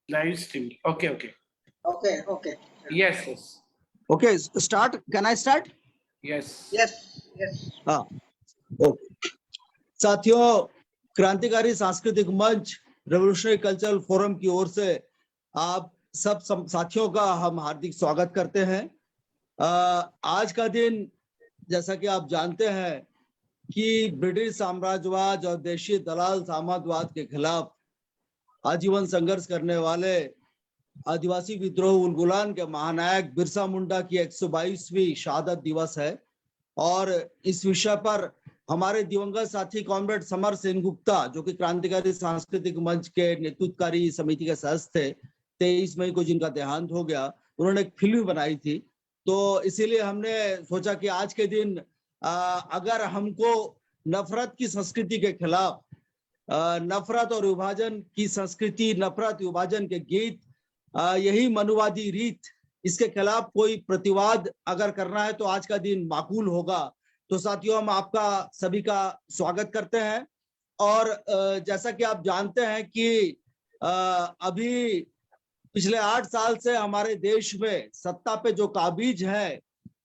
Live stream. Okay. Okay. Yes. Okay, start. Can I start? Yes. हाँ, okay. साथियों, क्रांतिकारी सांस्कृतिक मंच रेवोल्यूशनरी कल्चरल फोरम की ओर से आप सब साथियों का हम हार्दिक स्वागत करते हैं। आज का दिन, जैसा कि आप जानते हैं कि ब्रिटिश साम्राज्यवाद और देशी दलाल साम्राज्यवाद के खिलाफ आजीवन संघर्ष करने वाले आदिवासी विद्रोह उलगुलान के महानायक बिरसा मुंडा की 122वीं शहादत दिवस है और इस विषय पर हमारे दिवंगत साथी कॉमरेड समर सेनगुप्ता, जो कि क्रांतिकारी सांस्कृतिक मंच के नेतृत्वकारी समिति के सदस्य थे, 23 मई को जिनका देहांत हो गया, उन्होंने एक फिल्म बनाई थी। तो इसीलिए हमने सोचा कि आज के दिन अगर हमको नफरत की संस्कृति के खिलाफ, नफरत और विभाजन की संस्कृति, नफरत विभाजन के गीत, यही मनुवादी रीत, इसके खिलाफ कोई प्रतिवाद अगर करना है तो आज का दिन माकूल होगा। तो साथियों, हम आपका सभी का स्वागत करते हैं। और जैसा कि आप जानते हैं कि अभी पिछले 8 साल से हमारे देश में सत्ता पे जो काबिज है,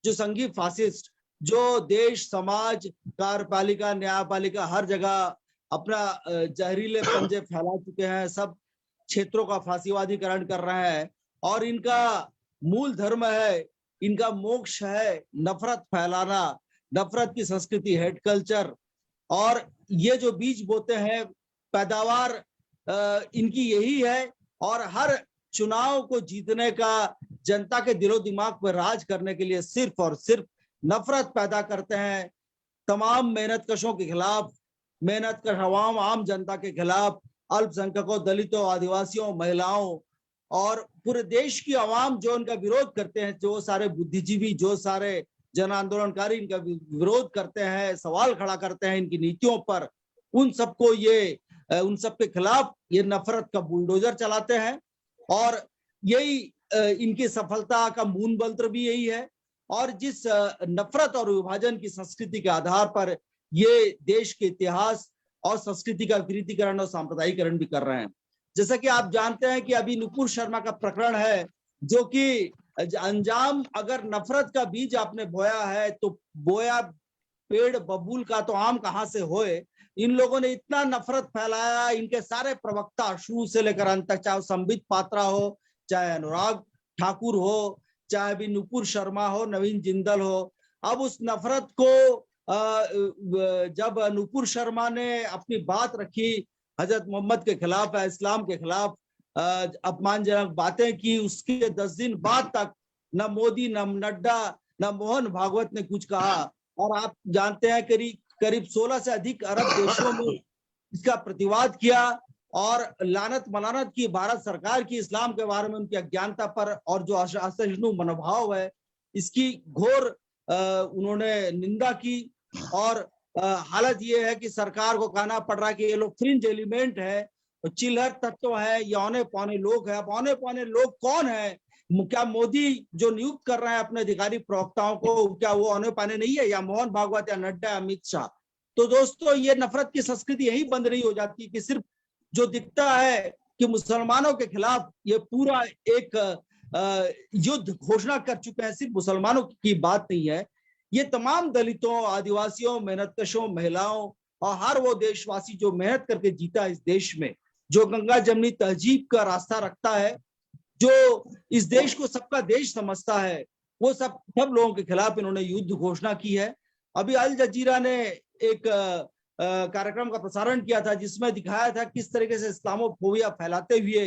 जो संघी फासिस्ट, जो देश, समाज, कार्यपालिका, न्यायपालिका हर जगह अपना जहरीले पंजे फैला चुके हैं, सब क्षेत्रों का फांसीवादीकरण कर रहे हैं और इनका मूल धर्म है, इनका मोक्ष है नफरत फैलाना, नफरत की संस्कृति, हेट कल्चर। और ये जो बीज बोते हैं, पैदावार इनकी यही है। और हर चुनाव को जीतने का, जनता के दिलो दिमाग पर राज करने के लिए सिर्फ और सिर्फ नफरत पैदा करते हैं। तमाम मेहनतकशों के खिलाफ, मेहनतकश अवाम, आम जनता के खिलाफ, अल्पसंख्यकों, दलितों, आदिवासियों, महिलाओं और पूरे देश की आवाम जो इनका विरोध करते हैं, जो सारे बुद्धिजीवी, जो सारे जन आंदोलनकारी इनका विरोध करते हैं, सवाल खड़ा करते हैं इनकी नीतियों पर, उन सबको ये, उन सब के खिलाफ ये नफरत का बुलडोजर चलाते हैं। और यही इनकी सफलता का मूल मंत्र भी यही है। और जिस नफरत और विभाजन की संस्कृति के आधार पर ये देश के इतिहास और संस्कृति का विकृतीकरण और सांप्रदायिकरण भी कर रहे हैं। जैसा कि आप जानते हैं कि अभी नुपुर शर्मा का प्रकरण है, जो कि अंजाम, अगर नफरत का बीज आपने बोया है तो बोया पेड़ बबूल का तो आम कहां से होए। इन लोगों ने इतना नफरत फैलाया, इनके सारे प्रवक्ता शुरू से लेकर अंत तक, चाहे संबित पात्रा हो, चाहे अनुराग ठाकुर हो, चाहे भी नुपुर शर्मा हो, नवीन जिंदल हो। अब उस नफरत को जब नुपुर शर्मा ने अपनी बात रखी हजरत मोहम्मद के खिलाफ, इस्लाम के खिलाफ अपमानजनक बातें की, उसके 10 दिन बाद तक न मोदी, न नड्डा, न मोहन भागवत ने कुछ कहा। और आप जानते हैं करीब 16 से अधिक अरब देशों में इसका प्रतिवाद किया और लानत मलानत की भारत सरकार की, इस्लाम के बारे में उनकी अज्ञानता पर और जो असहिष्णु मनोभाव है, इसकी घोर उन्होंने निंदा की। और हालत ये है कि सरकार को कहना पड़ रहा है कि ये लोग फ्रिंज एलिमेंट है, चिल्हर तत्व है, ये औने पौने लोग हैं। अब औने पौने लोग कौन है? क्या मोदी जो नियुक्त कर रहे हैं अपने अधिकारी प्रवक्ताओं को, क्या वो औने पौने नहीं है, या मोहन भागवत, या नड्डा, अमित शाह? तो दोस्तों, ये नफरत की संस्कृति यही बंद नहीं हो जाती कि सिर्फ जो दिखता है कि मुसलमानों के खिलाफ ये पूरा एक युद्ध घोषणा कर चुके हैं, सिर्फ मुसलमानों की बात नहीं है, ये तमाम दलितों, आदिवासियों, मेहनतकशों, महिलाओं और हर वो देशवासी जो मेहनत करके जीता इस देश में, जो गंगा जमनी तहजीब का रास्ता रखता है, जो इस देश को सबका देश समझता है, वो सब लोगों के खिलाफ इन्होंने युद्ध घोषणा की है। अभी अल जजीरा ने एक कार्यक्रम का प्रसारण किया था जिसमें दिखाया था किस तरीके से इस्लामोफोबिया फैलाते हुए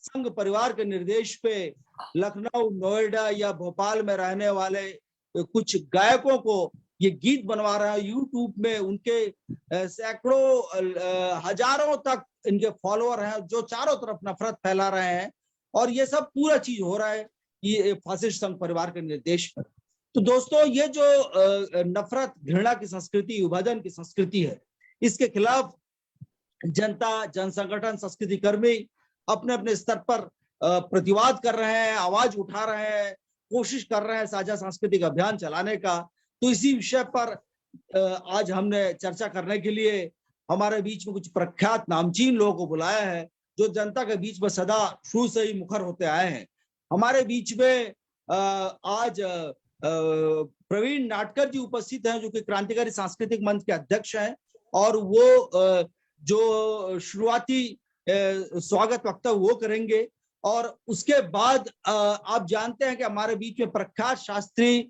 संघ परिवार के निर्देश पे लखनऊ, नोएडा या भोपाल में रहने वाले कुछ गायकों को ये गीत बनवा रहा है। यूट्यूब में उनके सैकड़ों, हजारों तक इनके फॉलोअर हैं जो चारों तरफ नफरत फैला रहे हैं। और ये सब पूरा चीज हो रहा है ये फासिस्ट संघ परिवार के निर्देश पर। तो दोस्तों, ये जो नफरत, घृणा की संस्कृति, विभाजन की संस्कृति है, इसके खिलाफ जनता, जन संगठन, संस्कृति कर्मी अपने अपने स्तर पर प्रतिवाद कर रहे हैं, आवाज उठा रहे हैं, कोशिश कर रहे हैं साझा सांस्कृतिक अभियान चलाने का। तो इसी विषय पर आज हमने चर्चा करने के लिए हमारे बीच में कुछ प्रख्यात नामचीन लोगों को बुलाया है। जो जनता के बीच में सदा शुरू से ही मुखर होते आए हैं। हमारे बीच में आज प्रवीण नाटकर जी उपस्थित हैं, जो कि क्रांतिकारी सांस्कृतिक मंच के अध्यक्ष हैं, और वो जो शुरुआती स्वागत वक्तव्य वो करेंगे। और उसके बाद आप जानते हैं कि हमारे बीच में प्रख्यात शास्त्रीय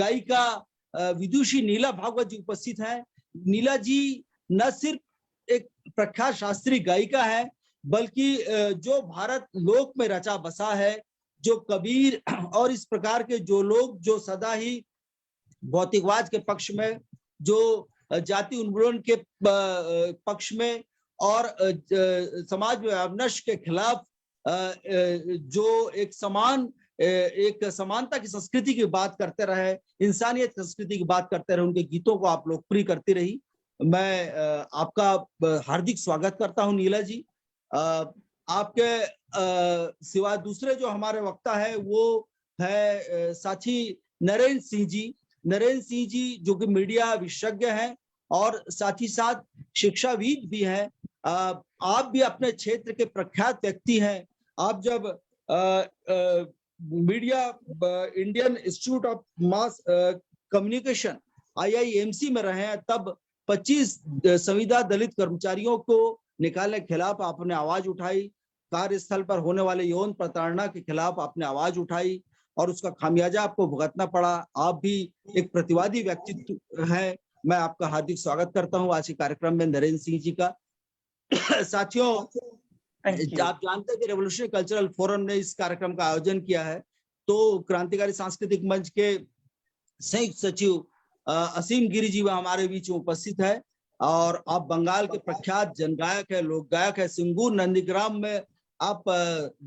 गायिका विदुषी नीला भागवत जी उपस्थित हैं। नीला जी न सिर्फ एक प्रख्यात शास्त्रीय गायिका है, बल्कि जो भारत लोक में रचा बसा है, जो कबीर और इस प्रकार के जो लोग जो सदा ही भौतिकवाद के पक्ष में, जो जाति उन्मूलन के पक्ष में और समाज में अवनश के खिलाफ जो एक समानता की संस्कृति की बात करते रहे, इंसानियत संस्कृति की बात करते रहे, उनके गीतों को आप लोकप्रिय करती रही। मैं आपका हार्दिक स्वागत करता हूं नीला जी। आपके सिवा दूसरे जो हमारे वक्ता है वो है साथी नरेन सिंह जी। नरेन सिंह जी जो कि मीडिया विशेषज्ञ हैं और साथ ही साथ शिक्षाविद भी हैं। आप भी अपने क्षेत्र के प्रख्यात व्यक्ति हैं। आप जब media Indian institute of mass communication IIMC में रहे हैं, तब 25 संविदा दलित कर्मचारियों को निकालने के खिलाफ आपने आवाज उठाई। कार्यस्थल पर होने वाले यौन प्रताड़ना के खिलाफ आपने आवाज उठाई और उसका खामियाजा आपको भुगतना पड़ा। आप भी एक प्रतिवादी व्यक्तित्व है। मैं आपका हार्दिक स्वागत करता हूं आज के कार्यक्रम में नरेन सिंह जी का। साथियों, आप जानते हैं कि रेवोल्यूशनरी कल्चरल फोरम ने इस कार्यक्रम का आयोजन किया है। तो क्रांतिकारी सांस्कृतिक मंच के संयुक्त सचिव असीम गिरी जी हमारे बीच में उपस्थित है। और आप बंगाल के प्रख्यात जनगायक है, लोक गायक है। सिंगूर नंदीग्राम में आप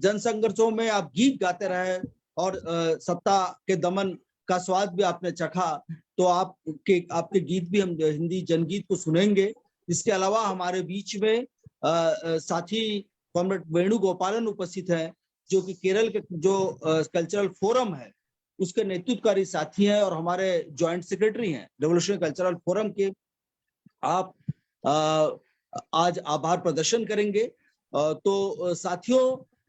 जनसंघर्षों में आप गीत गाते रहे और सत्ता के दमन का स्वाद भी आपने चखा। तो आपके गीत भी हम हिंदी जनगीत को सुनेंगे। इसके अलावा हमारे बीच में साथी कॉमरेड वेणुगोपालन उपस्थित है, जो कि केरल के जो कल्चरल फोरम है उसके नेतृत्वकारी साथी हैं और हमारे जॉइंट सेक्रेटरी हैं रेवोल्यूशनरी कल्चरल फोरम के। आप आज आभार प्रदर्शन करेंगे। तो साथियों,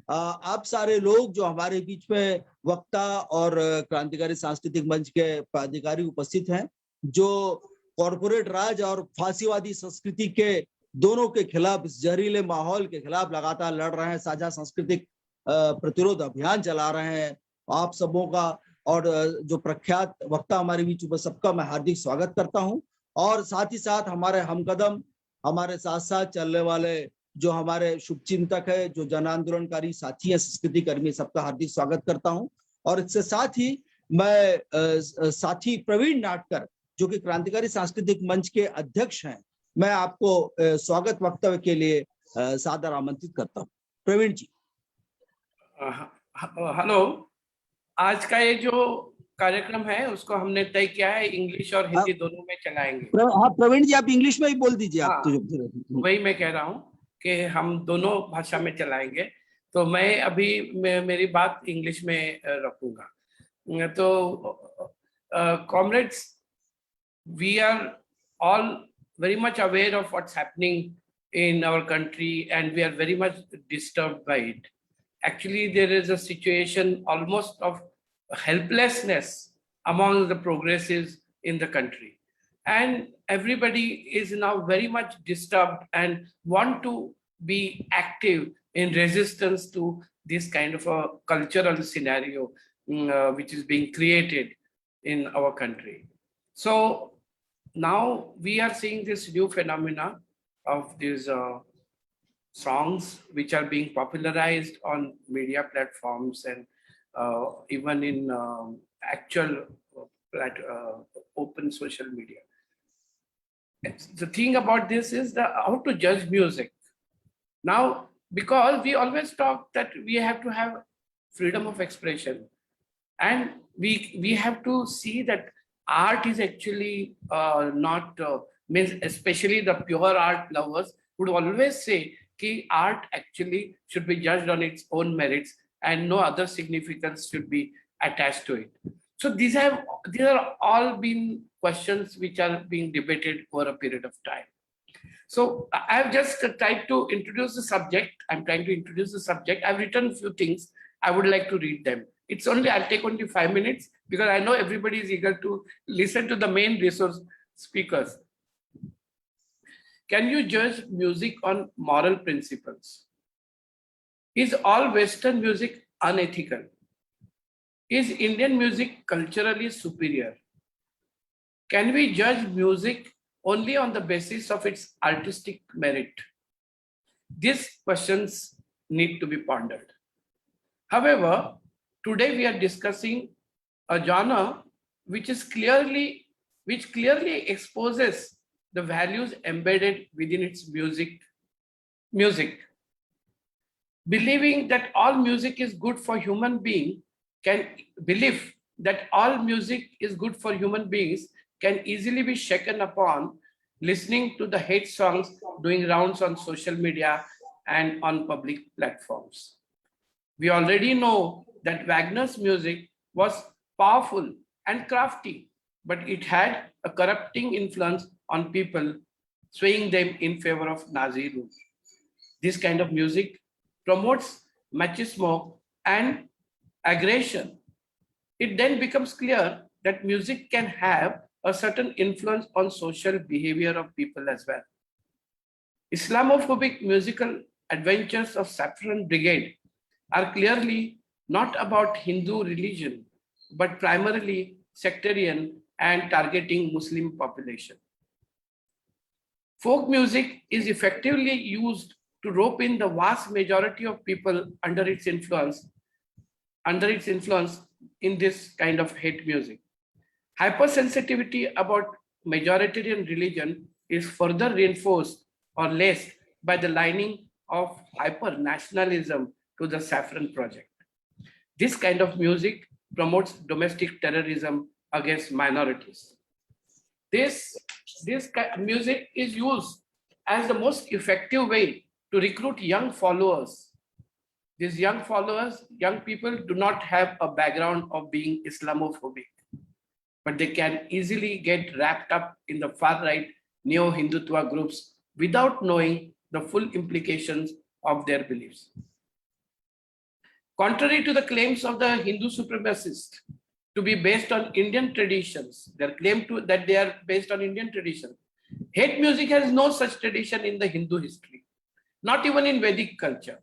आप सारे लोग जो हमारे बीच में वक्ता और क्रांतिकारी सांस्कृतिक मंच के पदाधिकारी उपस्थित हैं, जो कॉरपोरेट राज और फांसीवादी संस्कृति के दोनों के खिलाफ, इस जहरीले माहौल के खिलाफ लगातार लड़ रहे हैं, साझा सांस्कृतिक प्रतिरोध अभियान चला रहे हैं। आप सबों का और जो प्रख्यात वक्ता हमारे बीच में, सबका मैं हार्दिक स्वागत करता हूं। और साथ ही साथ हमारे हमकदम, हमारे साथ साथ चलने वाले जो हमारे शुभचिंतक है, जो जन आंदोलनकारी साथी है, संस्कृति कर्मी, सबका हार्दिक स्वागत करता हूं। और इसके साथ ही मैं साथी प्रवीण नाटकर, जो कि क्रांतिकारी सांस्कृतिक मंच के अध्यक्ष हैं, मैं आपको स्वागत वक्तव्य के लिए सादर आमंत्रित करता हूं। प्रवीण जी। हेलो, आज का ये जो कार्यक्रम है उसको हमने तय किया है इंग्लिश और हिंदी दोनों में चलाएंगे। हाँ प्रवीण जी, आप इंग्लिश में ही बोल दीजिए। आप वही मैं कह रहा हूँ कि हम दोनों भाषा में चलाएंगे। तो मैं अभी मेरी बात इंग्लिश में रखूंगा। तो comrades, we are all very much aware of what's happening in our country and we are very much disturbed by it. Actually, there is a situation almost of helplessness among the progressives in the country. And everybody is now very much disturbed and want to be active in resistance to this kind of a cultural scenario which is being created in our country. So now we are seeing this new phenomena of these songs which are being popularized on media platforms and even in actual open social media. The thing about this is how to judge music. Now, because we always talk that we have to have freedom of expression, and we have to see that art is actually not means, especially the pure art lovers would always say that art actually should be judged on its own merits and no other significance should be attached to it. So these are all been questions which are being debated over a period of time. So I've just tried to introduce the subject. I'm trying to introduce the subject. I've written a few things. I would like to read them. I'll take only 5 minutes because I know everybody is eager to listen to the main resource speakers. Can you judge music on moral principles? Is all Western music unethical? Is Indian music culturally superior? Can we judge music only on the basis of its artistic merit? These questions need to be pondered. However, today we are discussing a genre which clearly exposes the values embedded within its music. Believing that all music is good for human being belief that all music is good for human beings can easily be shaken upon listening to the hate songs doing rounds on social media and on public platforms. We already know that Wagner's music was powerful and crafty, but it had a corrupting influence on people, swaying them in favor of Nazi rule. This kind of music promotes machismo and aggression. It then becomes clear that music can have a certain influence on social behavior of people as well. Islamophobic musical adventures of Saffron Brigade are clearly not about Hindu religion, but primarily sectarian and targeting Muslim population. Folk music is effectively used to rope in the vast majority of people under its influence in this kind of hate music. Hypersensitivity about majoritarian religion is further reinforced or laced by the lining of hyper-nationalism to the Saffron Project. This kind of music promotes domestic terrorism against minorities. This music is used as the most effective way to recruit young followers. These young people do not have a background of being Islamophobic, but they can easily get wrapped up in the far-right neo-Hindutva groups without knowing the full implications of their beliefs. Contrary to the claims of the Hindu supremacists to be based on Indian traditions, their claim that they are based on Indian tradition, hate music has no such tradition in the Hindu history, not even in Vedic culture,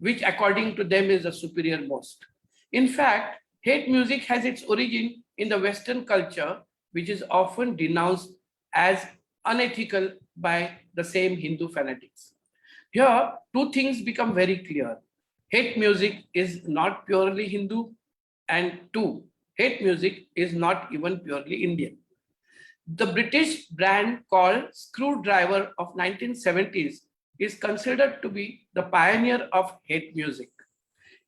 which according to them is the superior most. In fact, hate music has its origin in the Western culture, which is often denounced as unethical by the same Hindu fanatics. Here, two things become very clear. Hate music is not purely Hindu, and two, hate music is not even purely Indian. The British brand called Screwdriver of 1970s is considered to be the pioneer of hate music.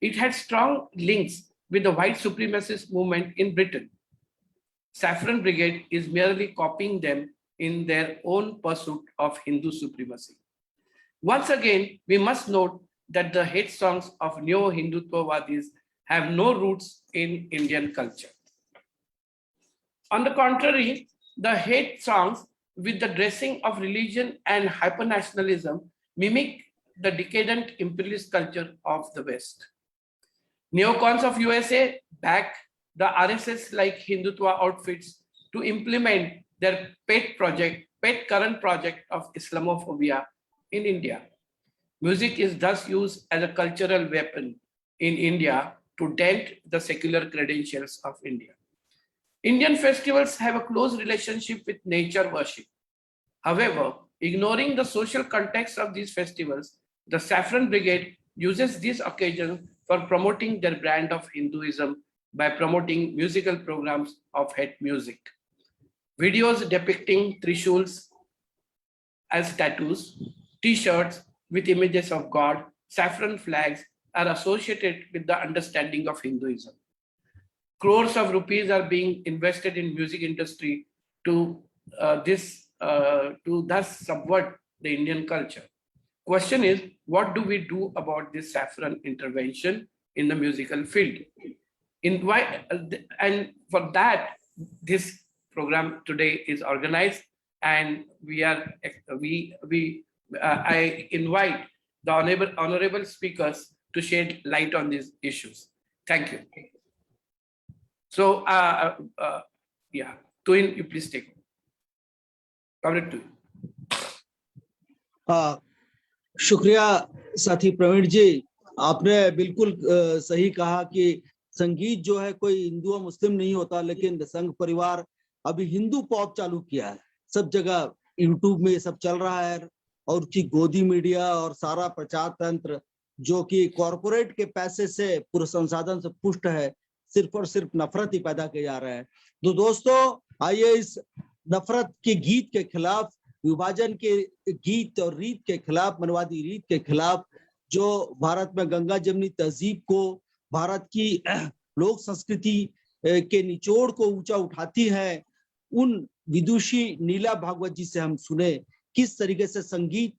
It had strong links with the white supremacist movement in Britain. Saffron Brigade is merely copying them in their own pursuit of Hindu supremacy. Once again, we must note that the hate songs of neo-Hindutvawadis have no roots in Indian culture. On the contrary, the hate songs with the dressing of religion and hypernationalism mimic the decadent imperialist culture of the West. Neocons of USA back the RSS-like Hindutva outfits to implement their pet current project of Islamophobia in India. Music is thus used as a cultural weapon in India to dent the secular credentials of India. Indian festivals have a close relationship with nature worship. However, ignoring the social context of these festivals, the Saffron Brigade uses these occasions for promoting their brand of Hinduism by promoting musical programs of hate music. Videos depicting Trishuls as tattoos, t-shirts with images of God, saffron flags are associated with the understanding of Hinduism. Crores of rupees are being invested in music industry to thus subvert the Indian culture. Question is, what do we do about this saffron intervention in the musical field? And for that, this program today is organized, and I invite the honorable speakers to shed light on these issues. Thank you. So, yeah, Tuhin, you please take. Comrade Tuhin. शुक्रिया साथी प्रवीण जी, आपने बिल्कुल सही कहा कि संगीत जो है कोई हिंदू और मुस्लिम नहीं होता, लेकिन संघ परिवार अभी हिंदू पॉप चालू किया है। सब जगह यूट्यूब में ये सब चल रहा है और उसकी गोदी मीडिया और सारा प्रचार तंत्र जो कि कॉरपोरेट के पैसे से पूरे संसाधन से पुष्ट है, सिर्फ और सिर्फ नफरत ही पैदा किया जा रहा है। तो दोस्तों, आइए इस नफरत के गीत के खिलाफ, विभाजन के गीत और रीत के खिलाफ, मनवादी रीत के खिलाफ, जो भारत में गंगा जमनी तहजीब को, भारत की लोक संस्कृति के निचोड़ को ऊंचा उठाती है, उन विदुषी नीला भागवत जी से हम सुने किस तरीके से संगीत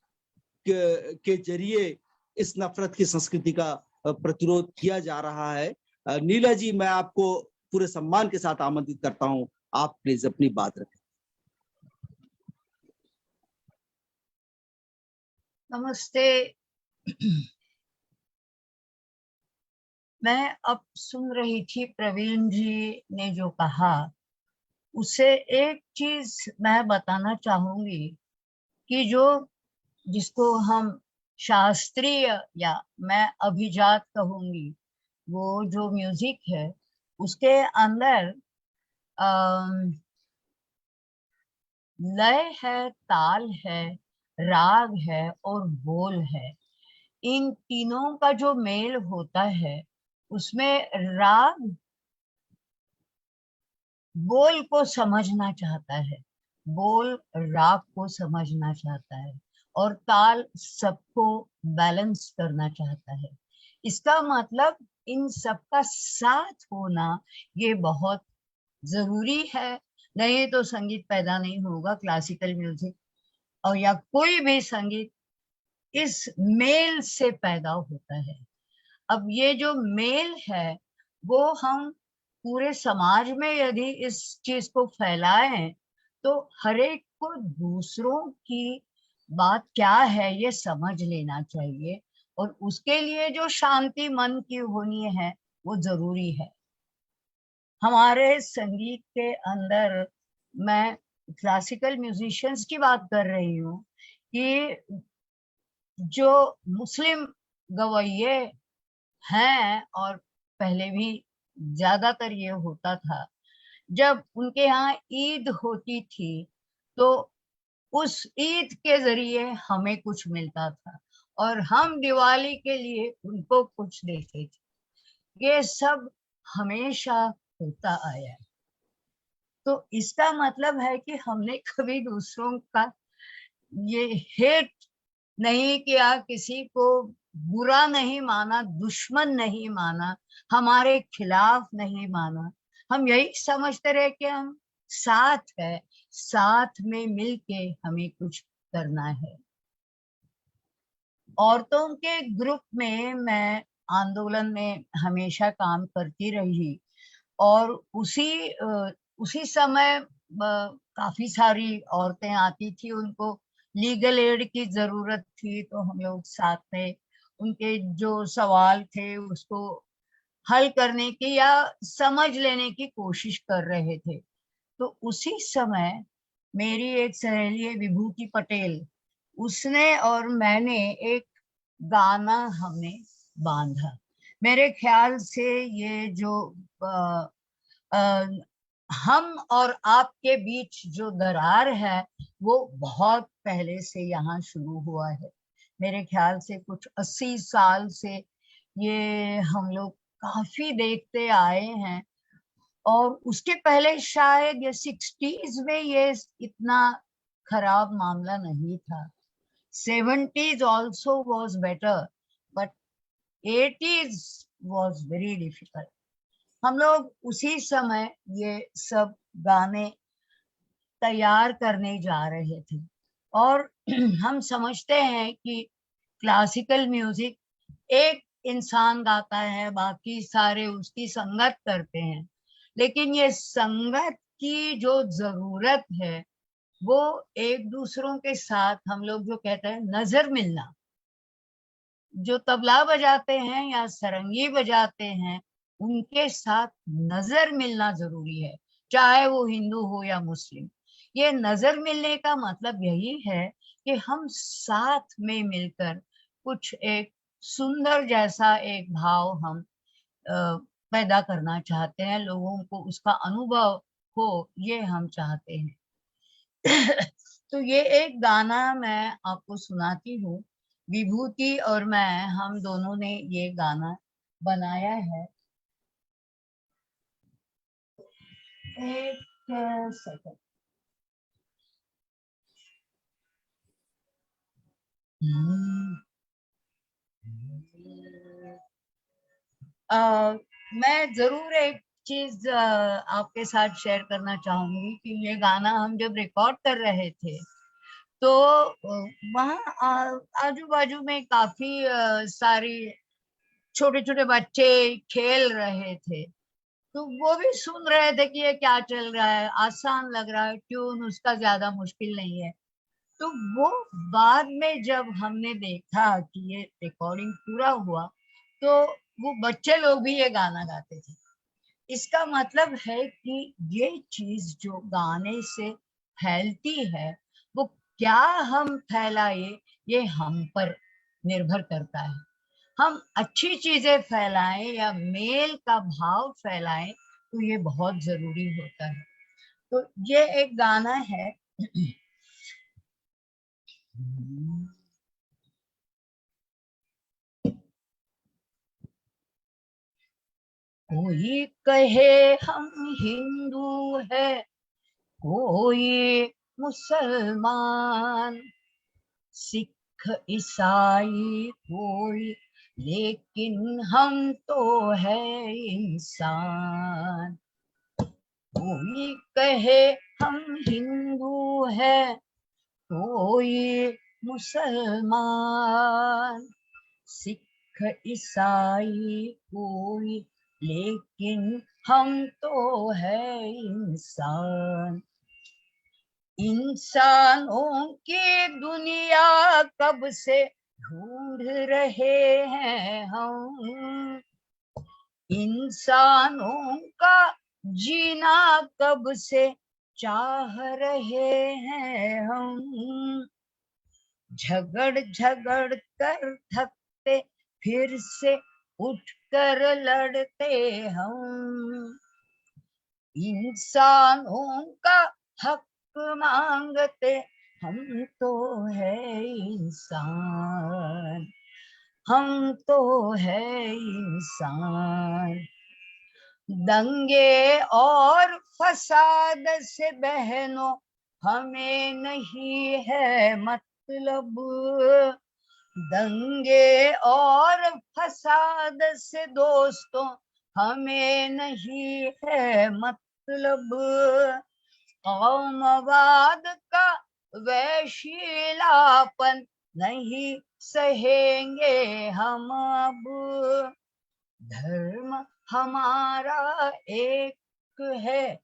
के जरिए इस नफरत की संस्कृति का प्रतिरोध किया जा रहा है। नीला जी, मैं आपको पूरे सम्मान के साथ आमंत्रित करता हूं, आप प्लीज अपनी बात रखें। नमस्ते। मैं अब सुन रही थी प्रवीण जी ने जो कहा, उसे एक चीज मैं बताना चाहूंगी कि जिसको हम शास्त्रीय या मैं अभिजात कहूंगी, वो जो म्यूजिक है उसके अंदर लय है, ताल है, राग है और बोल है। इन तीनों का जो मेल होता है, उसमें राग बोल को समझना चाहता है, बोल राग को समझना चाहता है और ताल सबको बैलेंस करना चाहता है। इसका मतलब इन सबका साथ होना ये बहुत जरूरी है, नहीं तो संगीत पैदा नहीं होगा। क्लासिकल म्यूजिक और या कोई भी संगीत इस मेल से पैदा होता है। अब ये जो मेल है वो हम पूरे समाज में यदि इस चीज को फैलाएं तो हर एक को दूसरों की बात क्या है ये समझ लेना चाहिए और उसके लिए जो शांति मन की होनी है वो जरूरी है। हमारे संगीत के अंदर, मैं क्लासिकल म्यूजिशियंस की बात कर रही हूँ, कि जो मुस्लिम गवैये हैं और पहले भी ज्यादातर ये होता था, जब उनके यहाँ ईद होती थी तो उस ईद के जरिए हमें कुछ मिलता था और हम दिवाली के लिए उनको कुछ देते थे। ये सब हमेशा होता आया। तो इसका मतलब है कि हमने कभी दूसरों का ये हेट नहीं किया, किसी को बुरा नहीं माना, दुश्मन नहीं माना, हमारे खिलाफ नहीं माना। हम यही समझते रहे कि हम साथ है, साथ में मिलके हमें कुछ करना है। औरतों के ग्रुप में मैं आंदोलन में हमेशा काम करती रही और उसी समय काफी सारी औरतें आती थी, उनको लीगल एड की जरूरत थी, तो हम लोग साथ में उनके जो सवाल थे उसको हल करने की या समझ लेने की कोशिश कर रहे थे। तो उसी समय मेरी एक सहेली है विभूति पटेल, उसने और मैंने एक गाना हमने बांधा। मेरे ख्याल से ये जो हम और आपके बीच जो दरार है वो बहुत पहले से यहाँ शुरू हुआ है। मेरे ख्याल से कुछ 80 साल से ये हम लोग काफी देखते आए हैं और उसके पहले शायद ये 60s में ये इतना खराब मामला नहीं था। 70s also was better, but 80s was very difficult. हम लोग उसी समय ये सब गाने तैयार करने जा रहे थे और हम समझते हैं कि क्लासिकल म्यूजिक एक इंसान गाता है, बाकी सारे उसकी संगत करते हैं, लेकिन ये संगत की जो जरूरत है वो एक दूसरों के साथ हम लोग जो कहते हैं नजर मिलना, जो तबला बजाते हैं या सरंगी बजाते हैं उनके साथ नजर मिलना जरूरी है, चाहे वो हिंदू हो या मुस्लिम। ये नजर मिलने का मतलब यही है कि हम साथ में मिलकर कुछ एक सुंदर जैसा एक भाव हम पैदा करना चाहते हैं, लोगों को उसका अनुभव हो ये हम चाहते हैं। तो ये एक गाना मैं आपको सुनाती हूँ। विभूति और मैं, हम दोनों ने ये गाना बनाया है। एक सेकंड। मैं जरूर एक चीज आपके साथ शेयर करना चाहूंगी कि ये गाना हम जब रिकॉर्ड कर रहे थे तो वहाँ आजू बाजू में काफी सारी छोटे छोटे बच्चे खेल रहे थे, तो वो भी सुन रहे थे कि ये क्या चल रहा है, आसान लग रहा है, ट्यून उसका ज्यादा मुश्किल नहीं है। तो वो बाद में जब हमने देखा कि ये रिकॉर्डिंग पूरा हुआ तो वो बच्चे लोग भी ये गाना गाते थे। इसका मतलब है कि ये चीज जो गाने से फैलती है वो क्या हम फैलाए ये हम पर निर्भर करता है। हम अच्छी चीजें फैलाएं या मेल का भाव फैलाएं तो ये बहुत जरूरी होता है। तो ये एक गाना है। कोई कहे हम हिंदू है, कोई मुसलमान, सिख ईसाई कोई, लेकिन हम तो है इंसान। कोई कहे हम हिंदू है, कोई मुसलमान, सिख ईसाई कोई, लेकिन हम तो है इंसान। इंसानों की दुनिया कब से ढूंढ रहे हैं हम, इंसानों का जीना कब से चाह रहे हैं हम। झगड़ झगड़ कर थकते फिर से उठकर लड़ते हम, इंसानों का हक मांगते हम तो है इंसान, हम तो है इंसान। दंगे और फसाद से बहनों हमें नहीं है मतलब, दंगे और फसाद से दोस्तों हमें नहीं है मतलब। कौमवाद का वैशीलापन नहीं सहेंगे हम अब, धर्म हमारा एक है,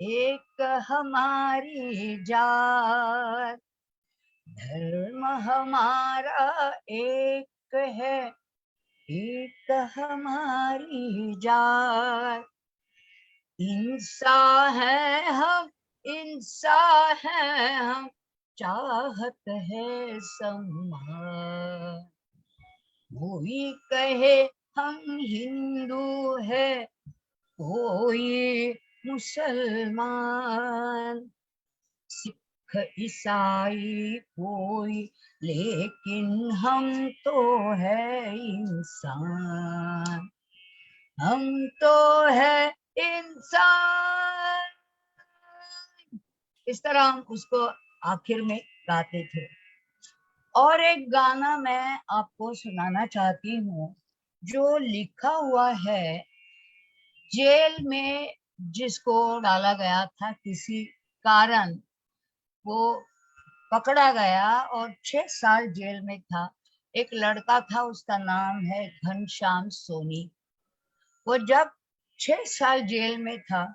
एक हमारी जात, धर्म हमारा एक है, एक हमारी जात। इंसान है हम, इंसान है हम, चाहत है सम्मान। कोई कहे हम हिंदू है, कोई मुसलमान, सिख ईसाई कोई, लेकिन हम तो है इंसान, हम तो है इंसान। इस तरह हम उसको आखिर में गाते थे। और एक गाना मैं आपको सुनाना चाहती हूँ जो लिखा हुआ है, जेल में जिसको डाला गया था किसी कारण, वो पकड़ा गया और 6 साल जेल में था। एक लड़का था, उसका नाम है घनश्याम सोनी। वो जब 6 साल जेल में था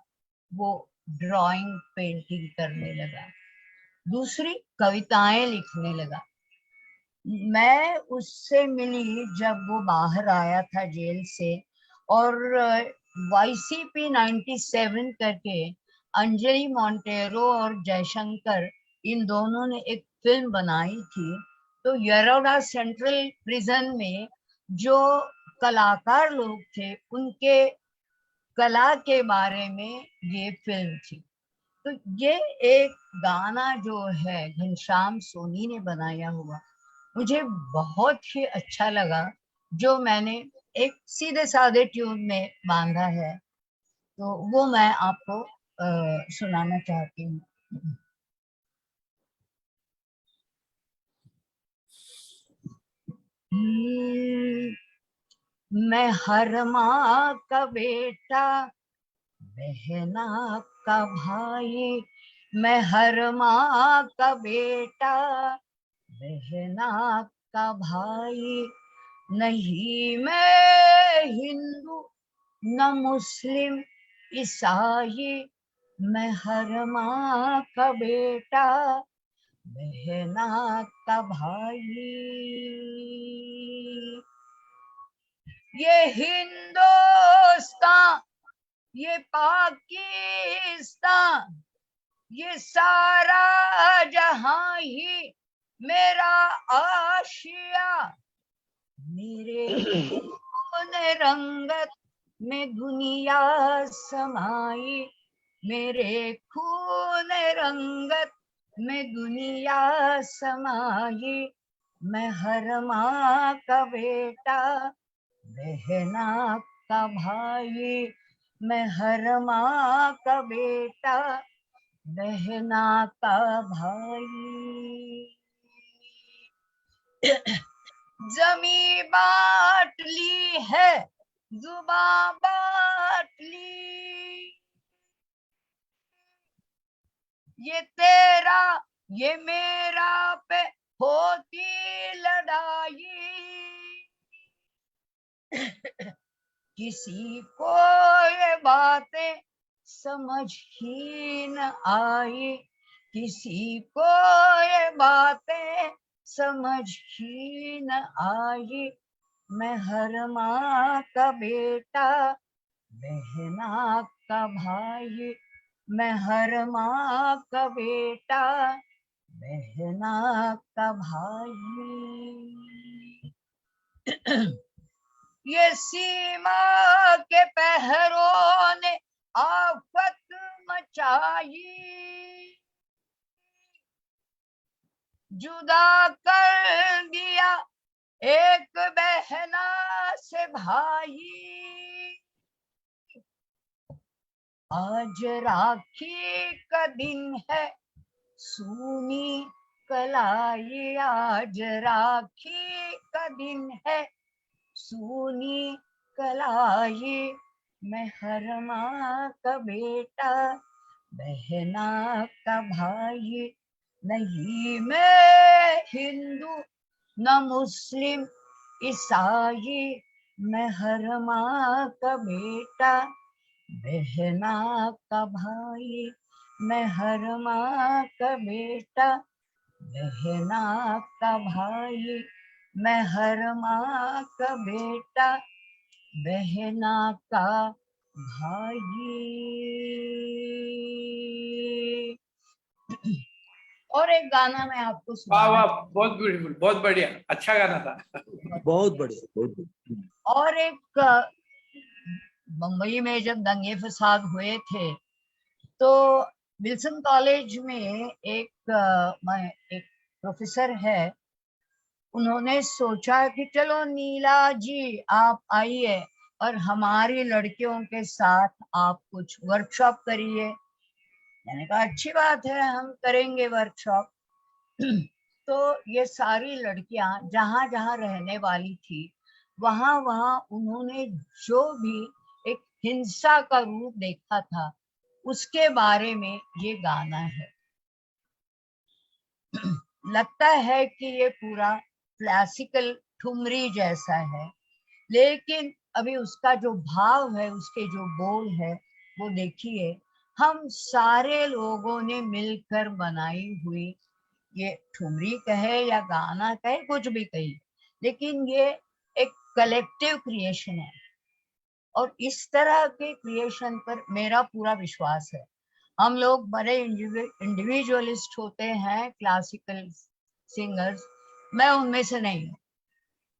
वो ड्राइंग पेंटिंग करने लगा। दूसरी कविताएं लिखने लगा। मैं उससे मिली जब वो बाहर आया था जेल से, और YCP 97 करके अंजलि मोंटेरो और जयशंकर इन दोनों ने एक फिल्म बनाई थी। तो यरोडा सेंट्रल प्रिजन में जो कलाकार लोग थे उनके कला के बारे में ये फिल्म थी। तो ये एक गाना जो है घनश्याम सोनी ने बनाया हुआ, मुझे बहुत ही अच्छा लगा, जो मैंने एक सीधे साधे ट्यून में बांधा है, तो वो मैं आपको सुनाना चाहती हूँ। मैं हर माँ का बेटा, बहना का भाई, मैं हर माँ का बेटा, बहना का भाई, नहीं मैं हिंदू न मुस्लिम ईसाई, मैं हर माँ का बेटा, बहना का भाई। ये हिंदुस्तान, ये पाकिस्तान, ये सारा जहां ही मेरा आशिया, मेरे खून रंगत में दुनिया समाई, मेरे खून रंगत में दुनिया समाई, मैं हर माँ का बेटा, बहना का भाई, मैं हर माँ का बेटा, बहना का भाई। जमी बांट ली है, जुबां बांट ली, ये तेरा ये मेरा पे होती लड़ाई, किसी को ये बातें समझ ही न आई, किसी को ये बातें समझ ही न आई, मैं हर माँ का बेटा, बहना का भाई, मैं हर माँ का बेटा, बहना का भाई। ये सीमा के पहरों ने आफत मचाई, जुदा कर दिया एक बहना से भाई, आज राखी का दिन है सूनी कलाई, आज राखी का दिन है सूनी कलाई, मैं हर माँ का बेटा, बहना का भाई, नहीं मैं हिंदू न मुस्लिम ईसाई, मैं हर माँ का बेटा, बहना का भाई, मैं हर माँ का बेटा, बहना का भाई, मैं हर माँ का बेटा, बहना का भाई। और एक गाना मैं आपको वाह सुनाना, वाह, बहुत ब्यूटीफुल, बहुत बढ़िया, अच्छा गाना था। बहुत बढ़िया, बहुत बढ़िया। और एक मुंबई में जब दंगे फसाद हुए थे, तो विल्सन कॉलेज में एक प्रोफेसर है, उन्होंने सोचा कि चलो नीला जी आप आइए और हमारी लड़कियों के साथ आप कुछ वर्कशॉप करिए। मैंने कहा अच्छी बात है, हम करेंगे वर्कशॉप। तो ये सारी लड़कियां जहां जहां रहने वाली थी, वहां वहां उन्होंने जो भी एक हिंसा का रूप देखा था, उसके बारे में ये गाना है। लगता है कि ये पूरा क्लासिकल ठुमरी जैसा है, लेकिन अभी उसका जो भाव है, उसके जो बोल है, वो देखिए, हम सारे लोगों ने मिलकर बनाई हुई, ये ठुमरी कहे या गाना कहे, कुछ भी कही, लेकिन ये एक कलेक्टिव क्रिएशन है। और इस तरह के क्रिएशन पर मेरा पूरा विश्वास है। हम लोग बड़े इंडिविजुअलिस्ट होते हैं, क्लासिकल सिंगर्स, मैं उनमें से नहीं हूँ।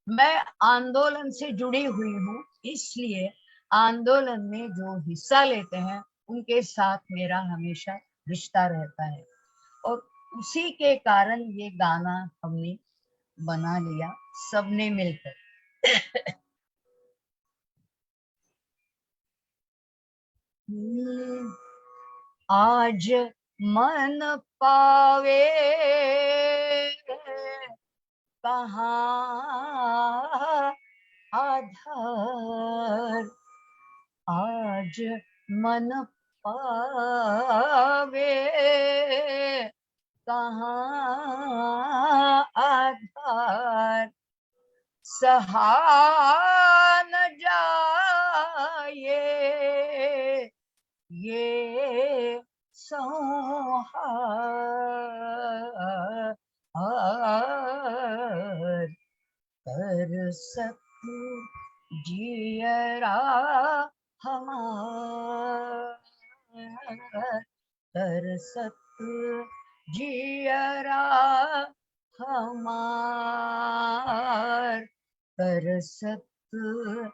मैं आंदोलन से जुड़ी हुई हूँ, इसलिए आंदोलन में जो हिस्सा लेते हैं उनके साथ मेरा हमेशा रिश्ता रहता है। और उसी के कारण ये गाना हमने बना लिया सबने मिलकर। आज मन पावे कहाँ आधार, आज मन पावे कहाँ आधार, सहा न जाए ये संहार, कर सकूं जियरा हमार, कर सकूं जियरा हमार, कर सकूं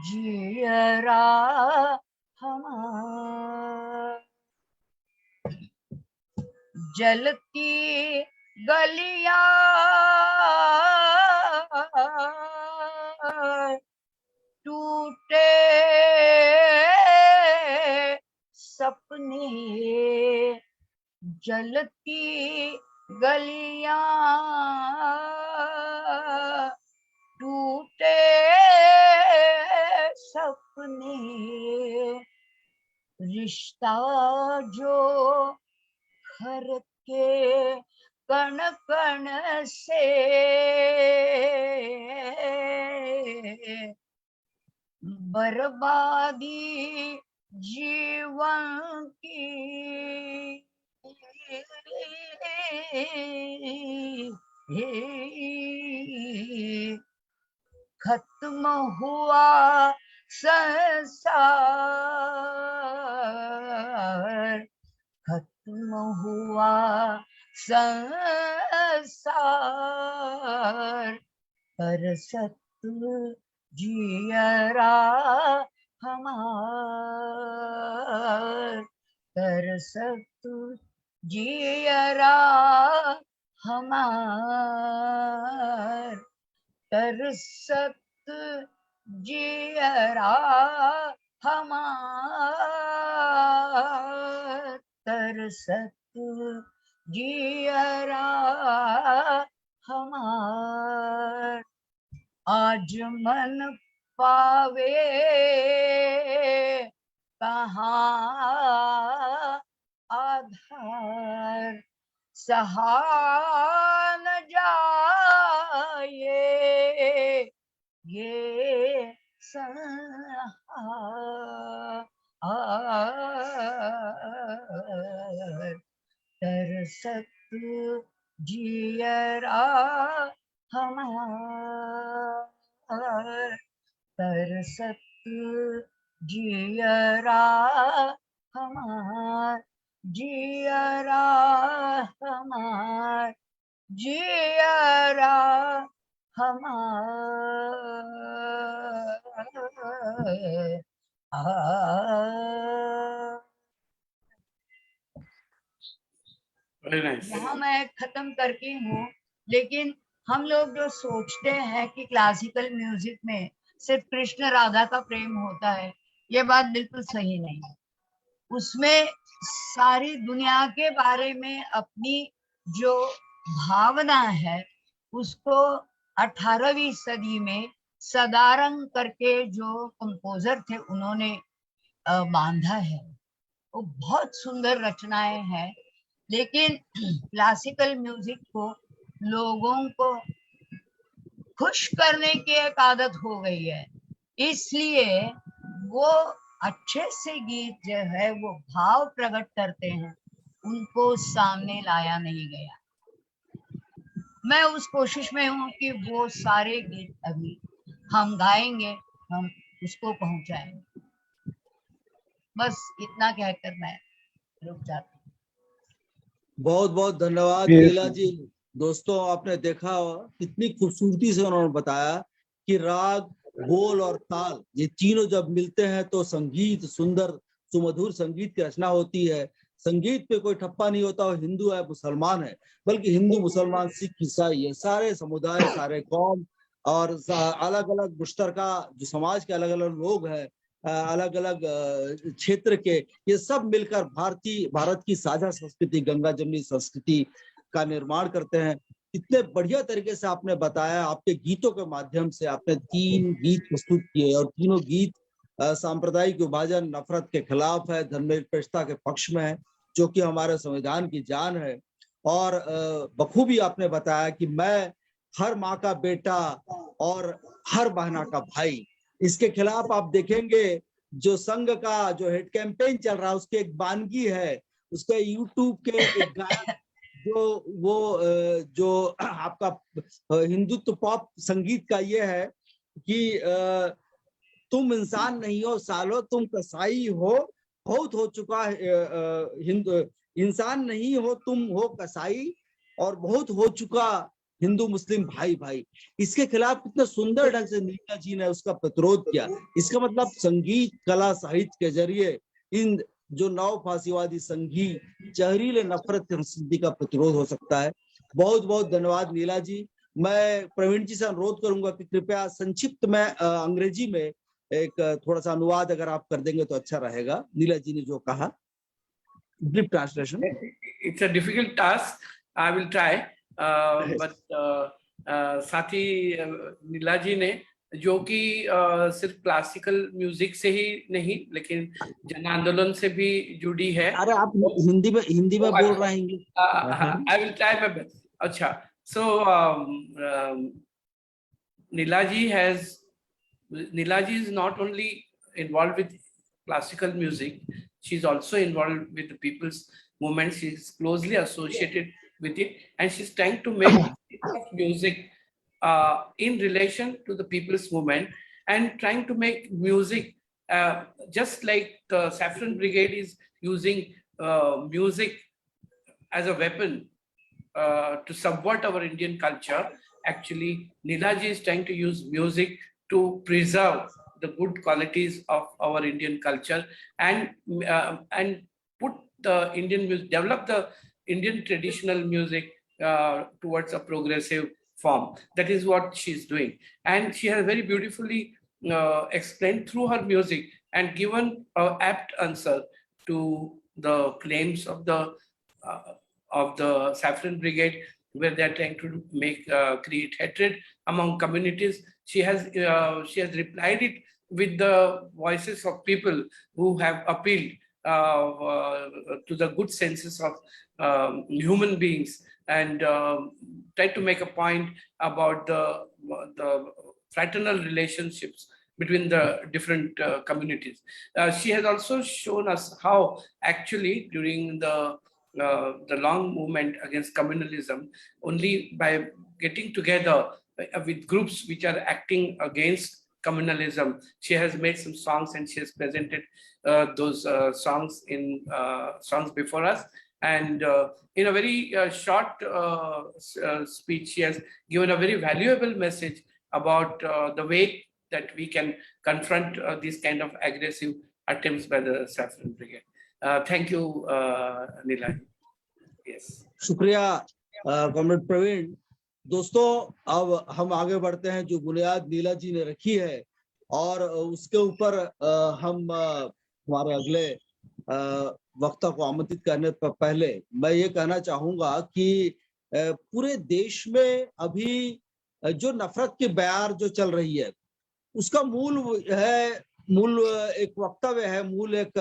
जियरा हमार। जलती गलियां टूटे सपने, जलती गलियां टूटे सपने, रिश्ता जो घर के कण कण से बर्बादी जीवन की, खत्म हुआ संसार, खत्म हुआ संसार, कर सकूं जियरा हमार, कर सकूं जियरा हमार, कर सकूं जियरा हमार, कर सकूं जियरा हमार। आज मन पावे कहाँ आधार, सहा न जाए ये संहार, कर सकूं जियरा हमार, कर सकूं जियरा हमार, जियरा हमार, जियरा हमार। Very nice. यहाँ मैं खत्म करती हूँ, लेकिन हम लोग जो सोचते हैं कि क्लासिकल म्यूजिक में सिर्फ कृष्ण राधा का प्रेम होता है, ये बात बिल्कुल सही नहीं है। उसमें सारी दुनिया के बारे में अपनी जो भावना है उसको 18वीं सदी में सदारंग करके जो कंपोजर थे उन्होंने बांधा है। वो बहुत सुंदर रचनाएं हैं, लेकिन क्लासिकल म्यूजिक को लोगों को खुश करने की एक आदत हो गई है, इसलिए वो अच्छे से गीत जो है वो भाव प्रकट करते हैं, उनको सामने लाया नहीं गया। मैं उस कोशिश में हूँ कि वो सारे गीत अभी हम गाएंगे, हम उसको पहुंचाएंगे। बस इतना कहकर मैं रुक जाती हूँ। बहुत बहुत धन्यवाद नीला जी। दोस्तों, आपने देखा कितनी खूबसूरती से उन्होंने बताया कि राग, बोल और ताल, ये तीनों जब मिलते हैं तो संगीत, सुंदर सुमधुर संगीत की रचना होती है। संगीत पे कोई ठप्पा नहीं होता, वो हिंदू है मुसलमान है, बल्कि हिंदू मुसलमान सिख ईसाई ये सारे समुदाय, सारे कौम और अलग अलग मुश्तरका जो समाज के अलग अलग लोग हैं, अलग अलग क्षेत्र के, ये सब मिलकर भारत की साझा संस्कृति, गंगा जमनी संस्कृति का निर्माण करते हैं। इतने बढ़िया तरीके से आपने बताया। आपके गीतों के माध्यम से आपने 3 गीत प्रस्तुत किए और तीनों गीत सांप्रदायिक विभाजन, नफरत के खिलाफ है, धर्मनिरपेक्षता के पक्ष में है, जो कि हमारे संविधान की जान है। और बखूबी आपने बताया कि मैं हर माँ का बेटा और हर बहना का भाई, इसके खिलाफ आप देखेंगे जो संघ का जो हेड कैंपेन चल रहा है, उसकी एक वानगी है, उसके यूट्यूब के एक गायक जो आपका हिंदुत्व पॉप संगीत का ये है कि तुम इंसान नहीं हो सालो, तुम कसाई हो, बहुत हो चुका हिंदू इंसान नहीं हो, तुम हो कसाई, और बहुत हो चुका हिंदू मुस्लिम भाई भाई। इसके खिलाफ कितने सुंदर ढंग से नीला जी ने उसका प्रतिरोध किया। इसका मतलब संगीत, कला, साहित्य के जरिए इन जो नव फांसीवादी संघी जहरीले नफरत की संस्कृति का प्रतिरोध हो सकता है। बहुत बहुत धन्यवाद नीला जी। मैं प्रवीण जी से अनुरोध करूंगा कि कृपया संक्षिप्त में अंग्रेजी में एक थोड़ा सा अनुवाद अगर आप कर देंगे तो अच्छा रहेगा। नीला जी ने जो कहा, brief translation. It's a difficult task. I will try. But साथी नीला जी ने, जो कि सिर्फ क्लासिकल म्यूजिक से ही नहीं लेकिन जन आंदोलन से भी जुड़ी है। अरे आप हिंदी में बोल रहे हैं। I will try my best. अच्छा, so Neela ji is not only involved with classical music, she is also involved with the people's movement. She is closely associated with it, and she's trying to make music in relation to the people's movement, and trying to make music just like the Saffron Brigade is using music as a weapon to subvert our Indian culture. Actually, Neela ji is trying to use music to preserve the good qualities of our Indian culture and put the Indian music, develop the Indian traditional music towards a progressive form. That is what she's doing, and she has very beautifully explained through her music and given an apt answer to the claims of the Saffron Brigade, where they are trying to make create hatred among communities. She has replied it with the voices of people who have appealed to the good senses of human beings, and tried to make a point about the fraternal relationships between the different communities. She has also shown us how actually during the long movement against communalism, only by getting together with groups which are acting against communalism, she has made some songs and she has presented those songs in songs before us. And in a very short speech, she has given a very valuable message about the way that we can confront these kind of aggressive attempts by the Saffron Brigade. Thank you, Neela. Yes. शुक्रिया comrade Praveen. दोस्तों, अब हम आगे बढ़ते हैं। जो बुनियाद नीला जी ने रखी है और उसके ऊपर हम हमारे अगले वक्ता को आमंत्रित करने पर पहले मैं ये कहना चाहूंगा कि पूरे देश में अभी जो नफरत की बयार जो चल रही है, उसका मूल एक वक्तव्य है, मूल एक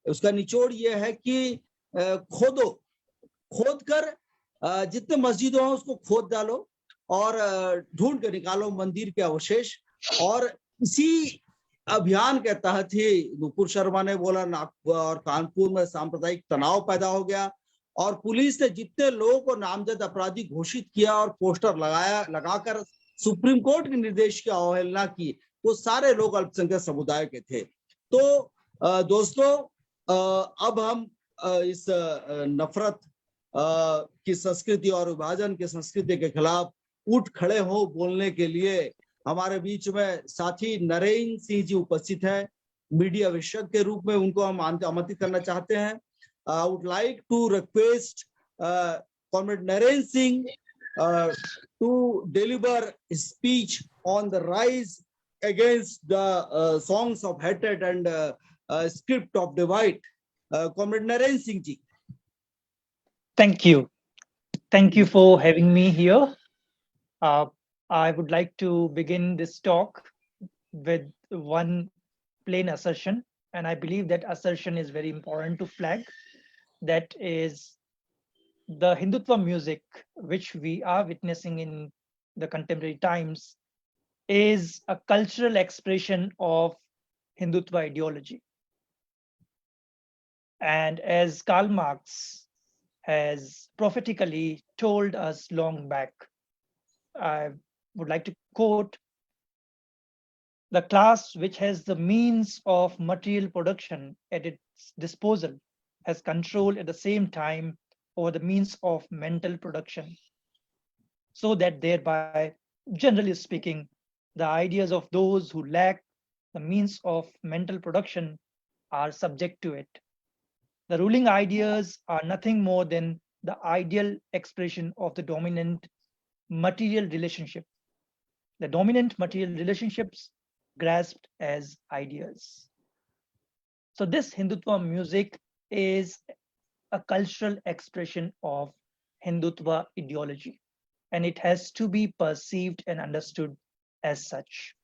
उसका निचोड़ ये है कि खोद कर जितने मस्जिदों हैं उसको खोद डालो और ढूंढ के निकालो मंदिर के अवशेष, और इसी अभियान के तहत ही नुपुर शर्मा ने बोला नागपुर और कानपुर में सांप्रदायिक तनाव पैदा हो गया और पुलिस ने जितने लोगों को नामजद अपराधी घोषित किया और पोस्टर लगाकर सुप्रीम कोर्ट के निर्देश की अवहेलना की, वो सारे लोग अल्पसंख्यक समुदाय के थे। तो दोस्तों, अब हम इस नफरत की संस्कृति और विभाजन की संस्कृति के खिलाफ उठ खड़े हो बोलने के लिए हमारे बीच में साथी नरेन सिंह जी उपस्थित है। मीडिया विशेषज्ञ के रूप में उनको हम आमंत्रित करना चाहते हैं। I would like to request Comrade Naren Singh to deliver a speech on the rise against the songs of hatred and script of divide. Comrade Naren Singh ji. Thank you. Thank you for having me here. I would like to begin this talk with one plain assertion, and I believe that assertion is very important to flag. That is, the Hindutva music, which we are witnessing in the contemporary times, is a cultural expression of Hindutva ideology. And as Karl Marx has prophetically told us long back, I would like to quote, "The class which has the means of material production at its disposal has control at the same time over the means of mental production, so that thereby, generally speaking, the ideas of those who lack the means of mental production are subject to it. The ruling ideas are nothing more than the ideal expression of the dominant material relationship. The dominant material relationships grasped as ideas." So this Hindutva music is a cultural expression of Hindutva ideology, and it has to be perceived and understood as such.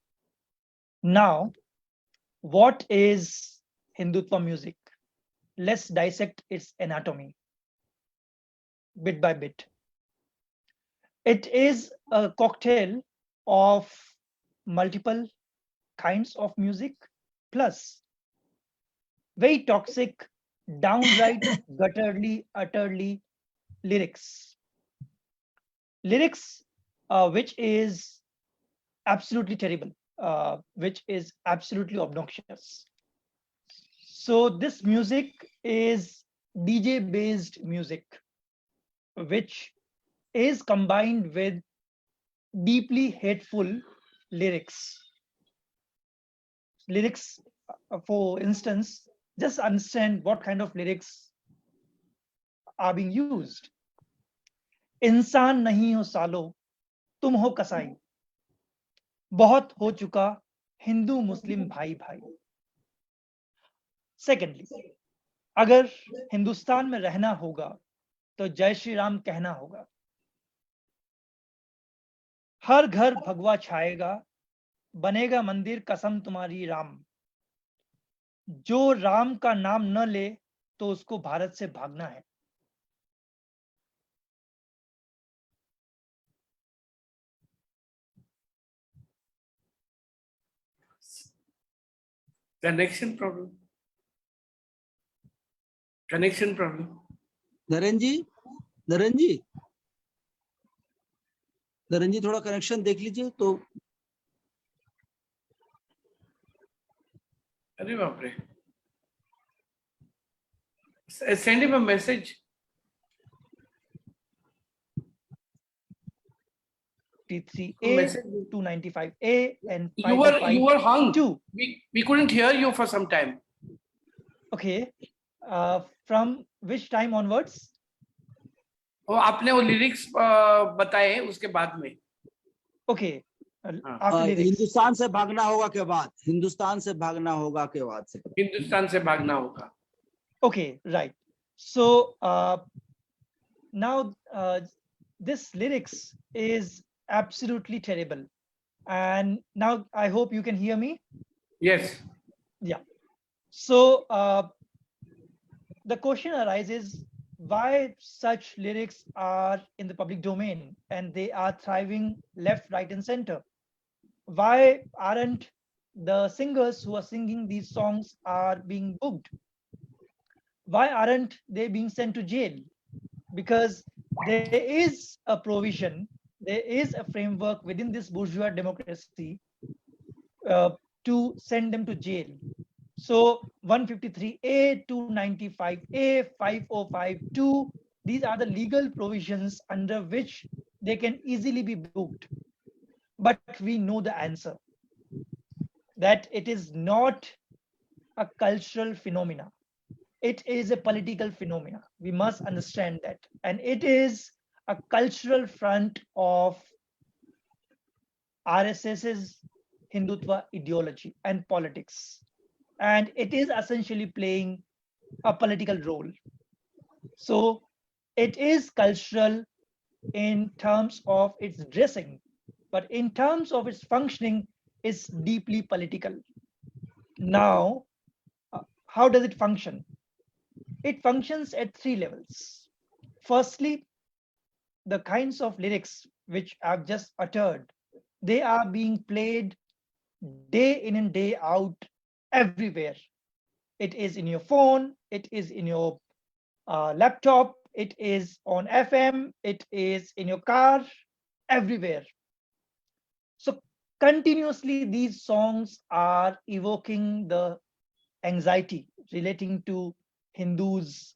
Now, what is Hindutva music? Let's dissect its anatomy bit by bit. It is a cocktail of multiple kinds of music plus very toxic, downright utterly lyrics. Lyrics which is absolutely terrible, which is absolutely obnoxious. So this music is DJ-based music, which is combined with deeply hateful lyrics. Lyrics, for instance, just understand what kind of lyrics are being used. इंसान नहीं हो सालो, तुम हो कसाई, बहुत हो चुका हिंदू मुस्लिम भाई भाई. Secondly, अगर हिंदुस्तान में रहना होगा तो जय श्री राम कहना होगा. हर घर भगवा छाएगा, बनेगा मंदिर कसम तुम्हारी राम. जो राम का नाम न ले तो उसको भारत से भागना है. Connection problem. नरेन जी, थोड़ा कनेक्शन देख लीजिए तो. अरे बाप रे. Send him a message. 53A, 295A, and You were hung. 2. We couldn't hear you for some time. Okay. From which time onwards? वो आपने वो लिरिक्स बताए उसके बाद में. Okay. After lyrics. हिंदुस्तान से भागना होगा के बाद, हिंदुस्तान से भागना होगा के बाद से. हिंदुस्तान से भागना होगा. Okay, right. So now this lyrics is absolutely terrible. And now I hope you can hear me. Yes. Yeah. So the question arises, why such lyrics are in the public domain and they are thriving left, right, and center? Why aren't the singers who are singing these songs are being booked? Why aren't they being sent to jail? Because there is a provision, there is a framework within this bourgeois democracy uh, to send them to jail. So 153A, 295A, 5052, these are the legal provisions under which they can easily be booked. But we know the answer, that it is not a cultural phenomena. It is a political phenomena. We must understand that. And it is a cultural front of RSS's Hindutva ideology and politics. And it is essentially playing a political role. So it is cultural in terms of its dressing, but in terms of its functioning, is deeply political. Now, how does it function? It functions at three levels. Firstly, the kinds of lyrics which I've just uttered, they are being played day in and day out everywhere. It is in your phone, it is in your laptop, it is on FM, it is in your car, everywhere. So continuously these songs are evoking the anxiety relating to Hindus'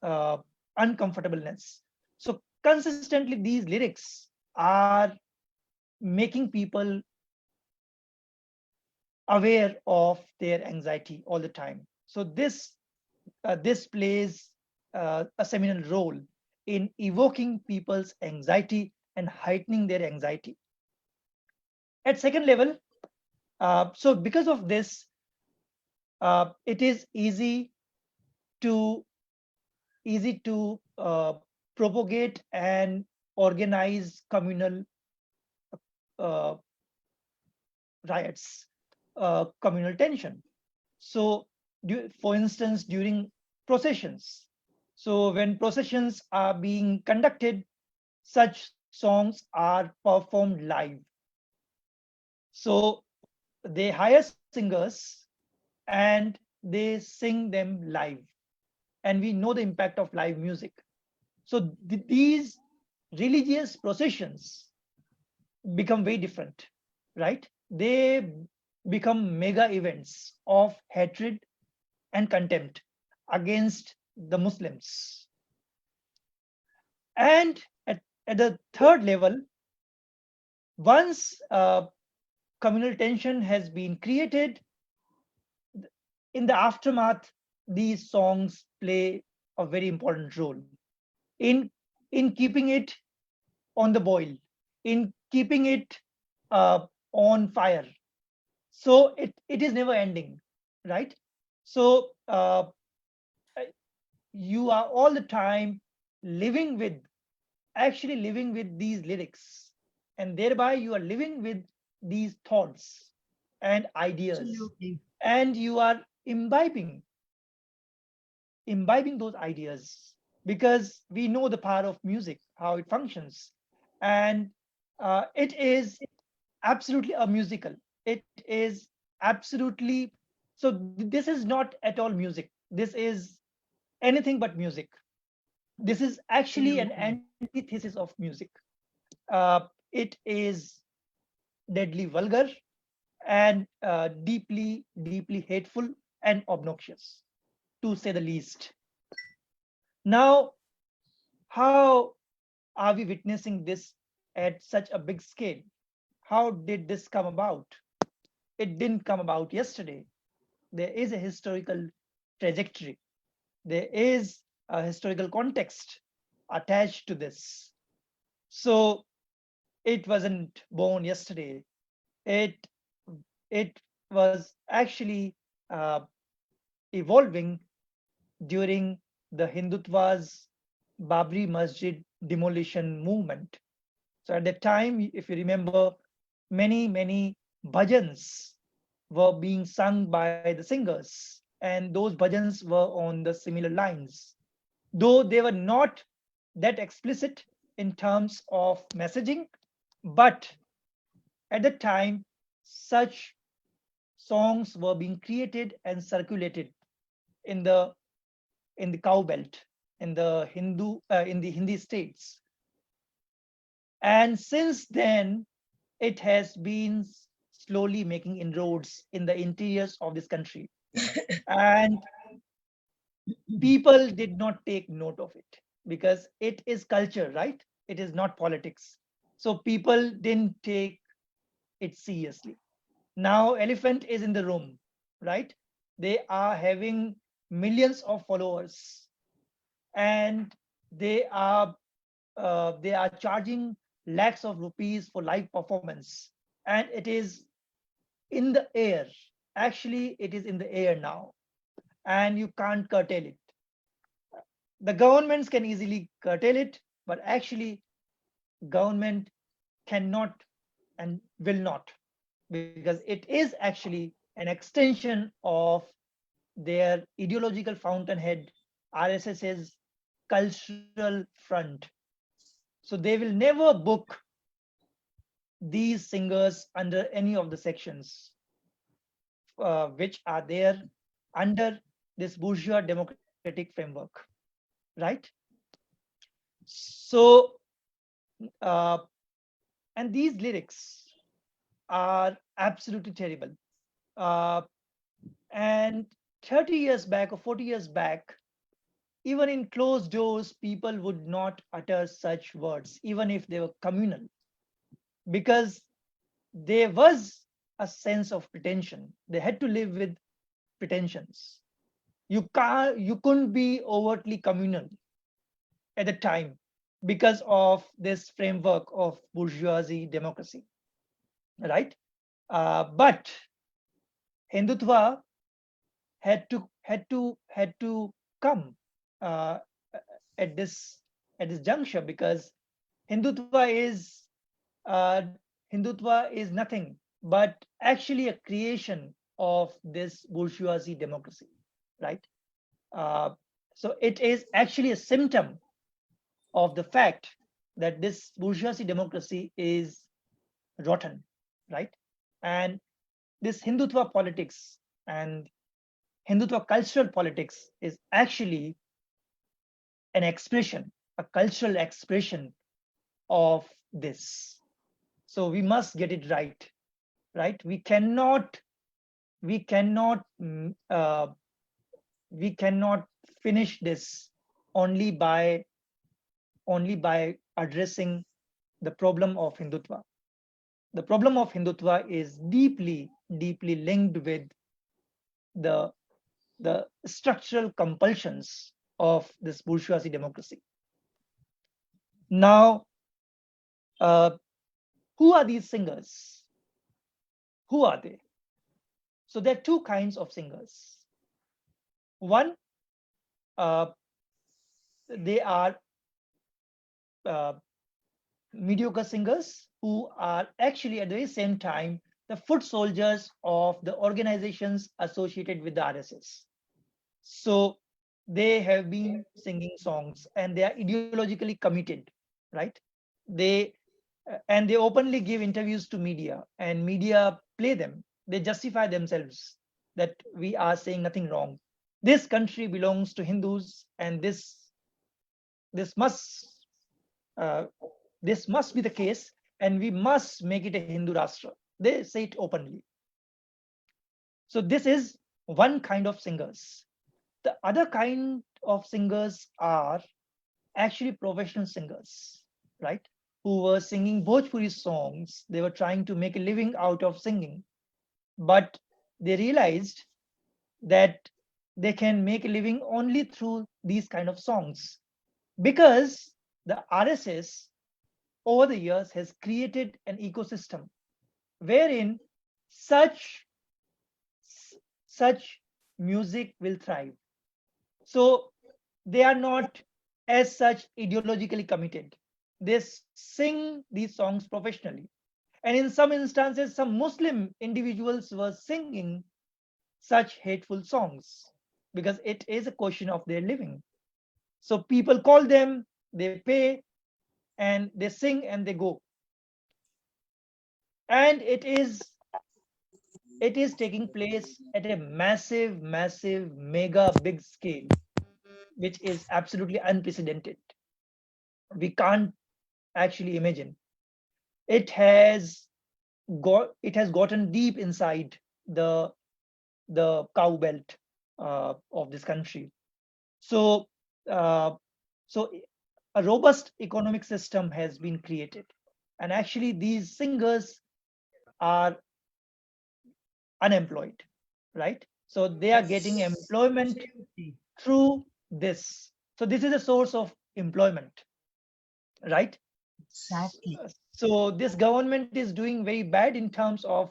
uncomfortableness. So consistently these lyrics are making people aware of their anxiety all the time. So this plays a seminal role in evoking people's anxiety and heightening their anxiety. At second level, so because of this, it is to easy to propagate and organize communal uh, riots, communal tension. So, for instance, during processions, so when processions are being conducted, such songs are performed live. So they hire singers and they sing them live. And we know the impact of live music. So these religious processions become very different, right? They become mega events of hatred and contempt against the Muslims. And at the third level, once communal tension has been created, in the aftermath, these songs play a very important role in keeping it on the boil, in keeping it on fire. So it is never ending, right? So you are all the time living with, actually living with these lyrics, and thereby you are living with these thoughts and ideas. Absolutely. And you are imbibing those ideas, because we know the power of music, how it functions. And it is absolutely a musical. It is absolutely, so this is not at all music. This is anything but music. This is actually an antithesis of music. It is deadly vulgar and deeply hateful and obnoxious, to say the least. Now, how are we witnessing this at such a big scale? How did this come about? It didn't come about yesterday. There is a historical trajectory. There is a historical context attached to this. So it wasn't born yesterday. It it was actually evolving during the Hindutva's Babri Masjid demolition movement. So at that time, if you remember, many bhajans were being sung by the singers, and those bhajans were on the similar lines, though they were not that explicit in terms of messaging. But at the time, such songs were being created and circulated in the cow belt, in the Hindi states. And since then, it has been slowly making inroads in the interiors of this country. And people did not take note of it because it is culture, right? It is not politics. So people didn't take it seriously. Now elephant is in the room, right? They are having millions of followers, and they are charging lakhs of rupees for live performance, and it is in the air. Actually, it is in the air now, and you can't curtail it. The governments can easily curtail it, but actually government cannot and will not, because it is actually an extension of their ideological fountainhead, RSS's cultural front. So they will never book these singers under any of the sections which are there under this bourgeois democratic framework, right? So, and these lyrics are absolutely terrible. And 30 years back or 40 years back, even in closed doors, people would not utter such words, even if they were communal, because there was a sense of pretension. They had to live with pretensions. You couldn't be overtly communal at the time because of this framework of bourgeoisie democracy, right? But Hindutva had to come uh, at this juncture, because Hindutva is uh, Hindutva is nothing but actually a creation of this bourgeoisie democracy, right? So it is actually a symptom of the fact that this bourgeoisie democracy is rotten, right? And this Hindutva politics and Hindutva cultural politics is actually an expression, a cultural expression of this. So we must get it right, right? We cannot finish this only by addressing the problem of Hindutva. The problem of Hindutva is deeply linked with the structural compulsions of this bourgeoisie democracy. Now, who are these singers? Who are they? So there are two kinds of singers. One, they are mediocre singers who are actually at the very same time the foot soldiers of the organizations associated with the RSS. So they have been singing songs and they are ideologically committed, right? They openly give interviews to media, and media play them. They justify themselves that we are saying nothing wrong. This country belongs to Hindus, and this must be the case, and we must make it a Hindu Rashtra. They say it openly. So this is one kind of singers. The other kind of singers are actually professional singers, right? Who were singing Bhojpuri songs. They were trying to make a living out of singing, but they realized that they can make a living only through these kind of songs, because the RSS over the years has created an ecosystem wherein such music will thrive. So they are not as such ideologically committed. They sing these songs professionally. And in some instances, some Muslim individuals were singing such hateful songs because it is a question of their living. So people call them, they pay, and they sing and they go. And it is it is taking place at a massive, mega big scale, which is absolutely unprecedented. We can't actually imagine. It has gotten deep inside the cow belt of this country. So a robust economic system has been created, and actually these singers are unemployed, right? So they are getting employment through this. So this is a source of employment, right? Exactly. So this government is doing very bad in terms of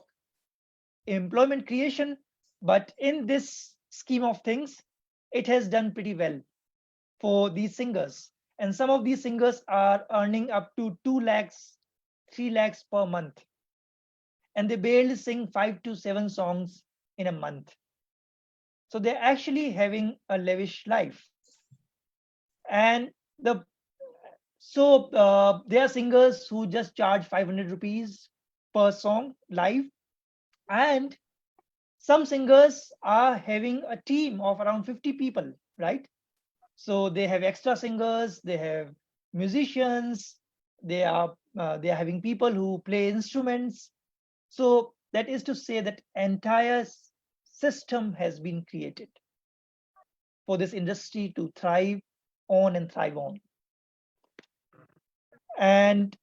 employment creation, but in this scheme of things, it has done pretty well for these singers. And some of these singers are earning up to 2 lakhs, 3 lakhs per month. And they barely sing 5 to 7 songs in a month. So they're actually having a lavish life. And there are singers who just charge 500 rupees per song live. And some singers are having a team of around 50 people, right? So they have extra singers, they have musicians, they are having people who play instruments. So that is to say that entire system has been created for this industry to thrive on and thrive on. And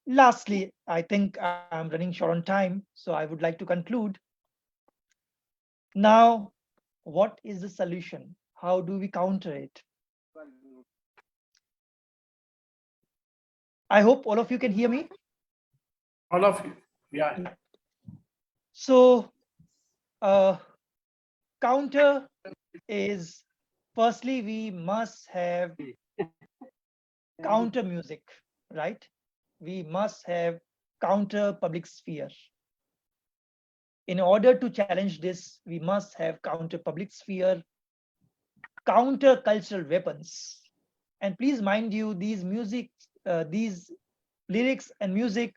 lastly, I think I'm running short on time, so I would like to conclude. Now, what is the solution? How do we counter it? I hope all of you can hear me. All of you, yeah. So, counter is, firstly, we must have counter music, right? We must have counter public sphere. In order to challenge this, we must have counter public sphere, counter cultural weapons. And please mind you, these lyrics and music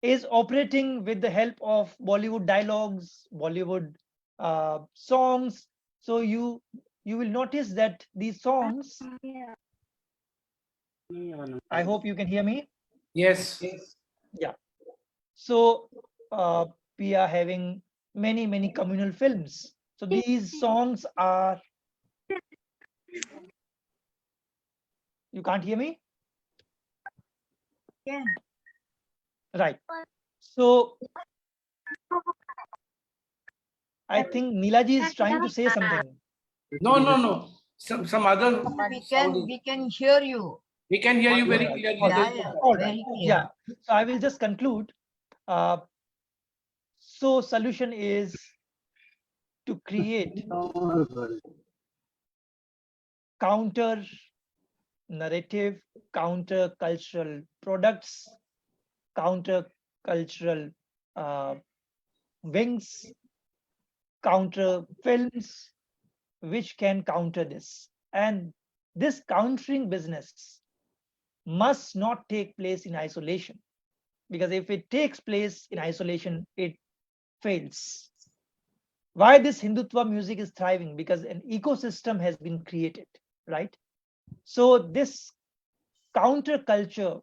is operating with the help of Bollywood dialogues, Bollywood songs. So you will notice that these songs, I hope you can hear me. Yes. Yeah. So we are having many communal films. So these songs are, you can't hear me? Yeah. Right. So I think Neela ji is trying to say something. No. Some other. We can hear you. We can hear you very clearly. Yeah, All very right. clear. Yeah. So I will just conclude. So solution is to create counter narrative, counter cultural products, counter cultural wings, counter films, which can counter this. And this countering business must not take place in isolation, because if it takes place in isolation, it fails. Why this Hindutva music is thriving? Because an ecosystem has been created, right? So this counterculture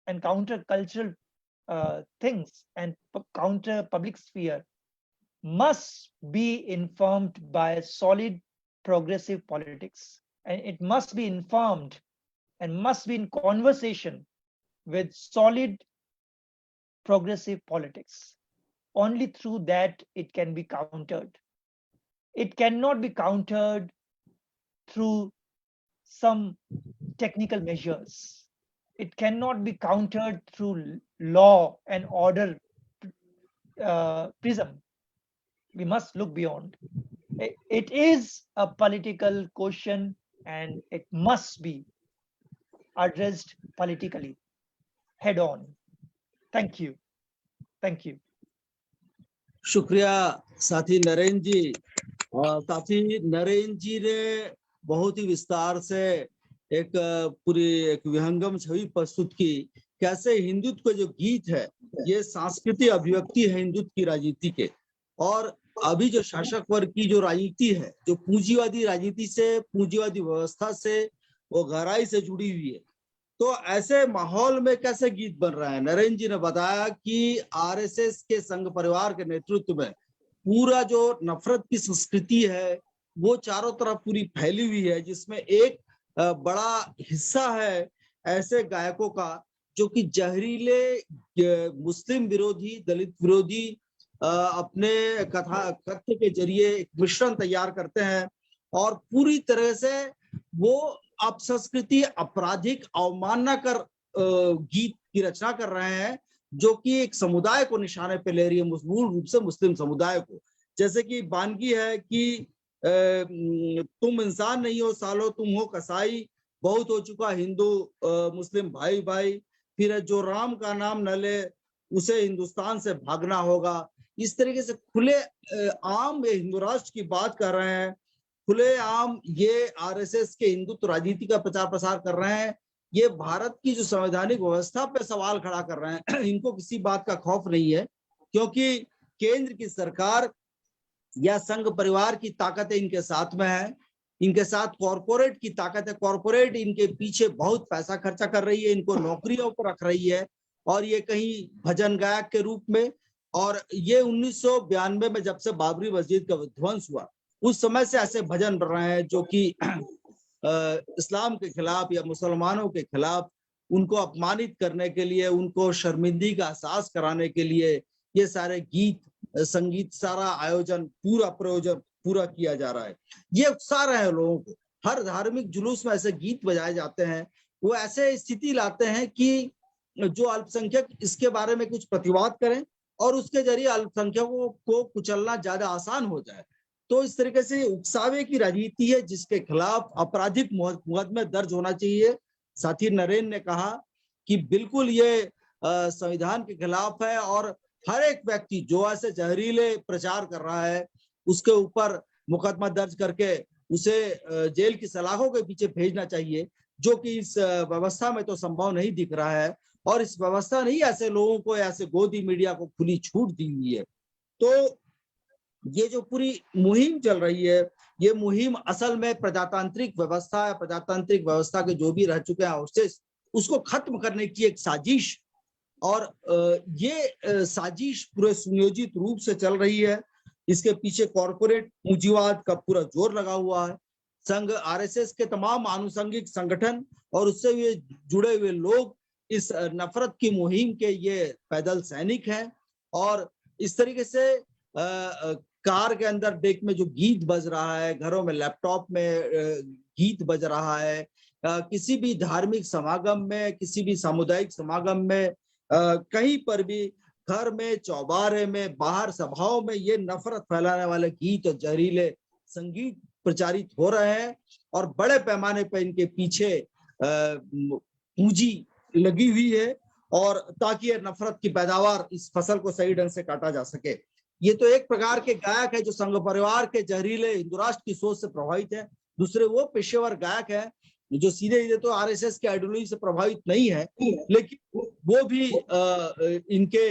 and countercultural things and counter public sphere must be informed by solid progressive politics, and it must be informed and must be in conversation with solid progressive politics. Only through that it can be countered. It cannot be countered through some technical measures. It cannot be countered through law and order prism. We must look beyond. It is a political question, and it must be addressed politically, head on. Thank you. Thank you. शुक्रिया साथी नरेन जी। और साथी नरेन जी ने बहुत ही विस्तार से एक पूरी एक विहंगम छवि प्रस्तुत की कैसे हिंदुत्व के जो गीत है ये सांस्कृतिक अभिव्यक्ति है हिंदुत्व की राजनीति के। और अभी जो शासक वर्ग की जो राजनीति है, जो पूंजीवादी राजनीति से, पूंजीवादी व्यवस्था से वो गहराई से जुड़ी हुई है, तो ऐसे माहौल में कैसे गीत बन रहा है। नरेंद्र जी ने बताया कि आरएसएस के संघ परिवार के नेतृत्व में पूरा जो नफरत की संस्कृति है वो चारों तरफ पूरी फैली हुई है, जिसमें एक बड़ा हिस्सा है ऐसे गायकों का जो कि जहरीले मुस्लिम विरोधी, दलित विरोधी अपने कथ्य के जरिए एक मिश्रण तैयार करते हैं और पूरी तरह से वो अपसंस्कृति, आपराधिक अवमानना कर गीत की रचना कर रहे हैं, जो कि एक समुदाय को निशाने पे ले रही है, मूल रूप से मुस्लिम समुदाय को। जैसे कि बानगी है कि तुम इंसान नहीं हो सालो, तुम हो कसाई, बहुत हो चुका हिंदू मुस्लिम भाई भाई, फिर जो राम का नाम न ले उसे हिंदुस्तान से भागना होगा। इस तरीके से खुले आम हिंदू राष्ट्र की बात कर रहे हैं, खुले आम ये आरएसएस के हिंदुत्व राजनीति का प्रचार प्रसार कर रहे हैं। ये भारत की जो संवैधानिक व्यवस्था पे सवाल खड़ा कर रहे हैं। इनको किसी बात का खौफ नहीं है, क्योंकि केंद्र की सरकार या संघ परिवार की ताकतें इनके साथ में है, इनके साथ कॉरपोरेट की ताकत है। कॉरपोरेट इनके पीछे बहुत पैसा खर्चा कर रही है, इनको नौकरियों पर रख रही है, और ये कहीं भजन गायक के रूप में। और ये 1992 में जब से बाबरी मस्जिद का विध्वंस हुआ उस समय से ऐसे भजन बन रहे हैं जो कि इस्लाम के खिलाफ या मुसलमानों के खिलाफ, उनको अपमानित करने के लिए, उनको शर्मिंदगी का एहसास कराने के लिए ये सारे गीत, संगीत, सारा आयोजन, पूरा प्रयोजन पूरा किया जा रहा है। ये उकसा रहे हैं लोगों को। हर धार्मिक जुलूस में ऐसे गीत बजाए जाते हैं, वो ऐसे स्थिति लाते हैं कि जो अल्पसंख्यक इसके बारे में कुछ प्रतिवाद करें और उसके जरिए अल्पसंख्यकों को कुचलना ज्यादा आसान हो जाए। तो इस तरीके से उकसावे की राजनीति है जिसके खिलाफ आपराधिक मुकदमे दर्ज होना चाहिए। साथी नरेन ने कहा कि बिल्कुल ये संविधान के खिलाफ है और हर एक व्यक्ति जो ऐसे जहरीले प्रचार कर रहा है उसके ऊपर मुकदमा दर्ज करके उसे जेल की सलाखों के पीछे भेजना चाहिए, जो कि इस व्यवस्था में तो संभव नहीं दिख रहा है। और इस व्यवस्था ने ही ऐसे लोगों को, ऐसे गोदी मीडिया को खुली छूट दी हुई है। तो ये जो पूरी मुहिम चल रही है, ये मुहिम असल में प्रजातांत्रिक व्यवस्था है, प्रजातांत्रिक व्यवस्था के जो भी रह चुके हैं अवशेष, उसको खत्म करने की एक साजिश, और ये साजिश पूरे सुनियोजित रूप से चल रही है। इसके पीछे कॉरपोरेट पूंजीवाद का पूरा जोर लगा हुआ है। संघ आरएसएस के तमाम आनुषंगिक संगठन और उससे ये जुड़े हुए लोग इस नफरत की मुहिम के ये पैदल सैनिक हैं। और इस तरीके से कार के अंदर डेक में जो गीत बज रहा है, घरों में, लैपटॉप में गीत बज रहा है, किसी भी धार्मिक समागम में, किसी भी सामुदायिक समागम में, कहीं पर भी, घर में, चौबारे में, बाहर सभाओं में ये नफरत फैलाने वाले गीत और जहरीले संगीत प्रचारित हो रहे हैं। और बड़े पैमाने पर इनके पीछे पूंजी लगी हुई है, और ताकि ये नफरत की पैदावार, इस फसल को सही ढंग से काटा जा सके। ये तो एक प्रकार के गायक है जो संघ परिवार के जहरीले हिंदू राष्ट्र की सोच से प्रभावित है। दूसरे वो पेशेवर गायक है जो सीधे सीधे तो आरएसएस के आइडियोलॉजी से प्रभावित नहीं है, लेकिन वो भी इनके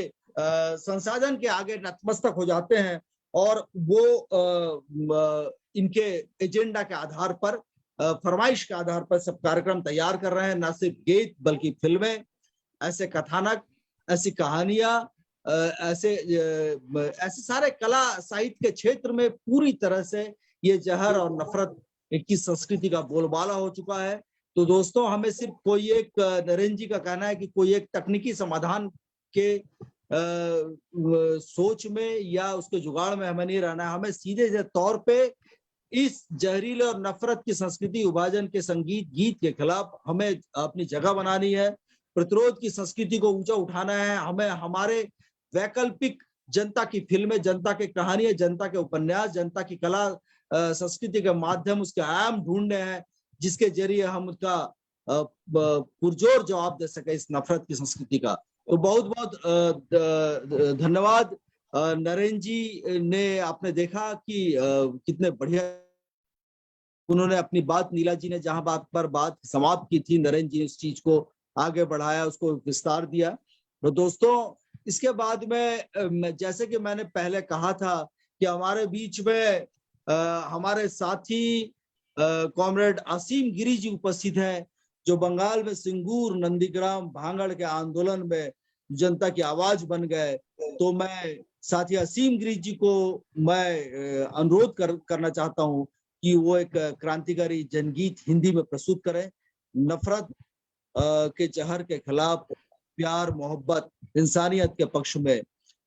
संसाधन के आगे नतमस्तक हो जाते हैं और वो इनके एजेंडा के आधार पर, फरमाइश के आधार पर सब कार्यक्रम तैयार कर रहे हैं। न सिर्फ गीत बल्कि फिल्में, ऐसे कथानक, ऐसी कहानियां, ऐसे सारे कला साहित्य के क्षेत्र में पूरी तरह से ये जहर और नफरत की संस्कृति का बोलबाला हो चुका है। तो दोस्तों, हमें सिर्फ कोई एक, नरेंद्र जी का कहना है कि कोई एक तकनीकी समाधान के सोच में या उसके जुगाड़ में हमें नहीं रहना है। हमें सीधे सीधे तौर पे इस जहरीले और नफरत की संस्कृति, विभाजन के संगीत, गीत के खिलाफ हमें अपनी जगह बनानी है। प्रतिरोध की संस्कृति को ऊंचा उठाना है। हमें हमारे वैकल्पिक जनता की फिल्में, जनता के कहानियां, जनता के उपन्यास, जनता की कला संस्कृति के माध्यम, उसके आयाम ढूंढने हैं जिसके जरिए हम उसका पुरजोर जवाब दे सके इस नफरत की संस्कृति का। तो बहुत बहुत धन्यवाद नरेन जी ने। आपने देखा कि कितने बढ़िया उन्होंने अपनी बात, नीला जी ने जहां बात पर बात समाप्त की थी, नरेन जी ने इस चीज को आगे बढ़ाया, उसको विस्तार दिया। तो दोस्तों, इसके बाद में जैसे कि मैंने पहले कहा था कि हमारे बीच में हमारे साथी कॉमरेड आसिम गिरी जी उपस्थित हैं, जो बंगाल में सिंगूर, नंदीग्राम, भांगड़ के आंदोलन में जनता की आवाज बन गए। तो मैं साथी असीम गिरी जी को मैं अनुरोध करना चाहता हूं कि वो एक क्रांतिकारी जनगीत हिंदी में प्रस्तुत करें। नफरत के जहर के खिलाफ प्यार, मोहब्बत, इंसानियत के पक्ष में,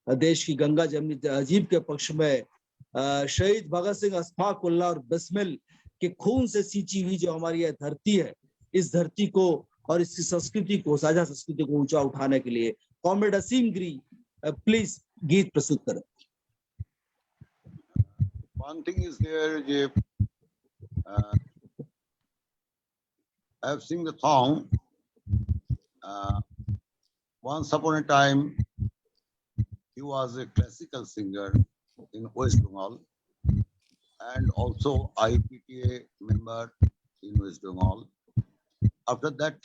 देश की गंगा जमनी तहजीब के पक्ष में, शहीद भगत सिंह, अशफाक उल्लाह और बिस्मिल के खून से सींची हुई जो हमारी यह धरती है, इस धरती को और इसकी संस्कृति को, साझा संस्कृति को ऊंचा उठाने के लिए कॉमरेड असीम गिरी प्लीज गीत प्रस्तुत करें। One thing is there, I have sing the song. Once upon a time, he was a classical singer in West Bengal and also IPTA member in West Bengal. After that,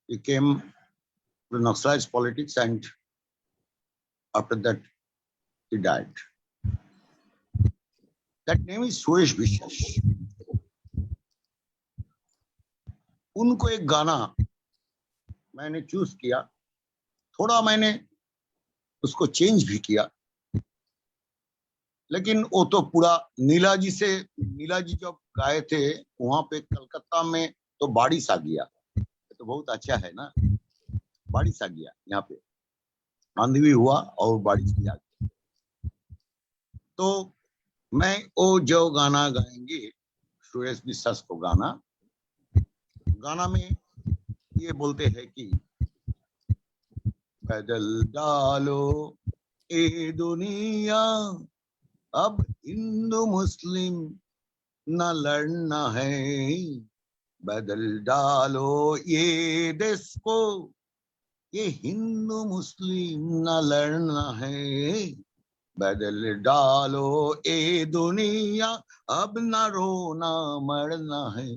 he came to Naxalite politics, and after that, he died. That name is Suresh Vishwas. उनको एक गाना मैंने choose किया, थोड़ा मैंने उसको change भी किया, लेकिन वो तो पूरा नीला जी जब गाए थे वहां पे कलकत्ता में, तो बारिश आ गया। तो बहुत अच्छा है ना, बारिश आ गया, यहाँ पे आंधी भी हुआ और बारिश भी आ गई। तो मैं वो जो गाना गाएंगे सुरेश विश्वास को गाना में ये बोलते हैं कि बदल डालो ए दुनिया, अब हिंदू मुस्लिम न लड़ना है, बदल डालो ये देश को, ये हिंदू मुस्लिम न लड़ना है, बदल डालो ए दुनिया, अब न रोना मरना है।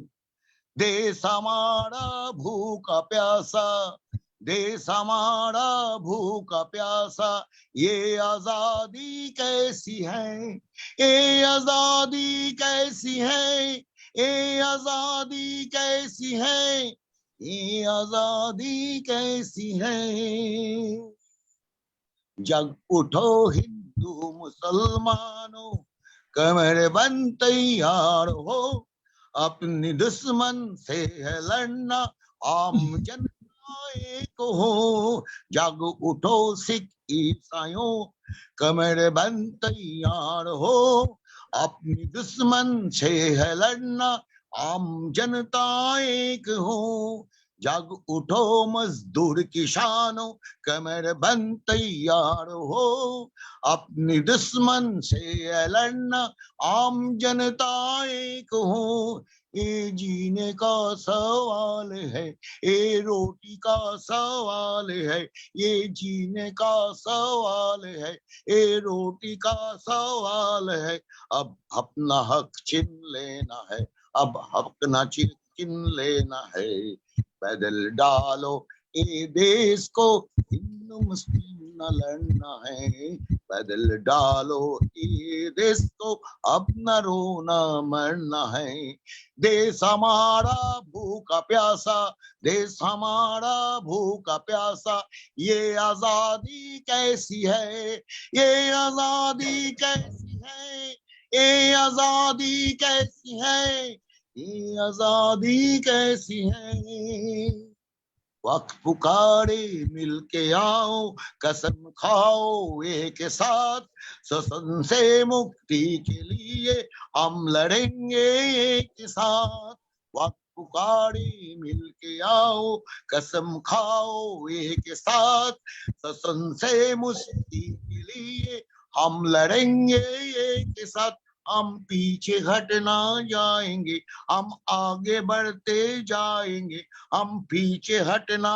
देश हमारा भूखा प्यासा, देश हमारा भूखा प्यासा, ये आजादी कैसी है, ये आजादी कैसी है, ये आजादी कैसी है, ये आजादी कैसी है। जग उठो हिंदू मुसलमानों, कमर बंद तैयार हो, अपनी दुश्मन से है लड़ना, आम जनता एक हो। जाग उठो सिख ईसाइयों, कमर बंद तैयार हो, अपनी दुश्मन से है लड़ना, आम जनता एक हो। जाग उठो मजदूर किसानों, कमर बंद तैयार हो, अपनी दुश्मन से लड़ना, आम जनता एक हो। ये जीने का सवाल है, ये रोटी का सवाल है, ये जीने का सवाल है, ये रोटी का सवाल है। अब अपना हक छीन लेना है, अब हक ना छीन लेना है। बदल डालो ये देश को, हिंदू मुस्लिम न लड़ना है, बदल डालो ये देश को, अब न रोना मरना है। देश हमारा भूखा प्यासा, देश हमारा भूखा प्यासा, ये आजादी कैसी है, ये आजादी कैसी है, ये आजादी कैसी है, ये आजादी कैसी है। वक्त पुकारे मिलके आओ, कसम खाओ एक साथ, शोषण से मुक्ति के लिए हम लड़ेंगे एक साथ। वक्त पुकारे मिलके आओ, कसम खाओ एक साथ, शोषण से मुक्ति के लिए हम लड़ेंगे एक साथ। हम पीछे हट ना जाएंगे, हम आगे बढ़ते जाएंगे, हम पीछे हट ना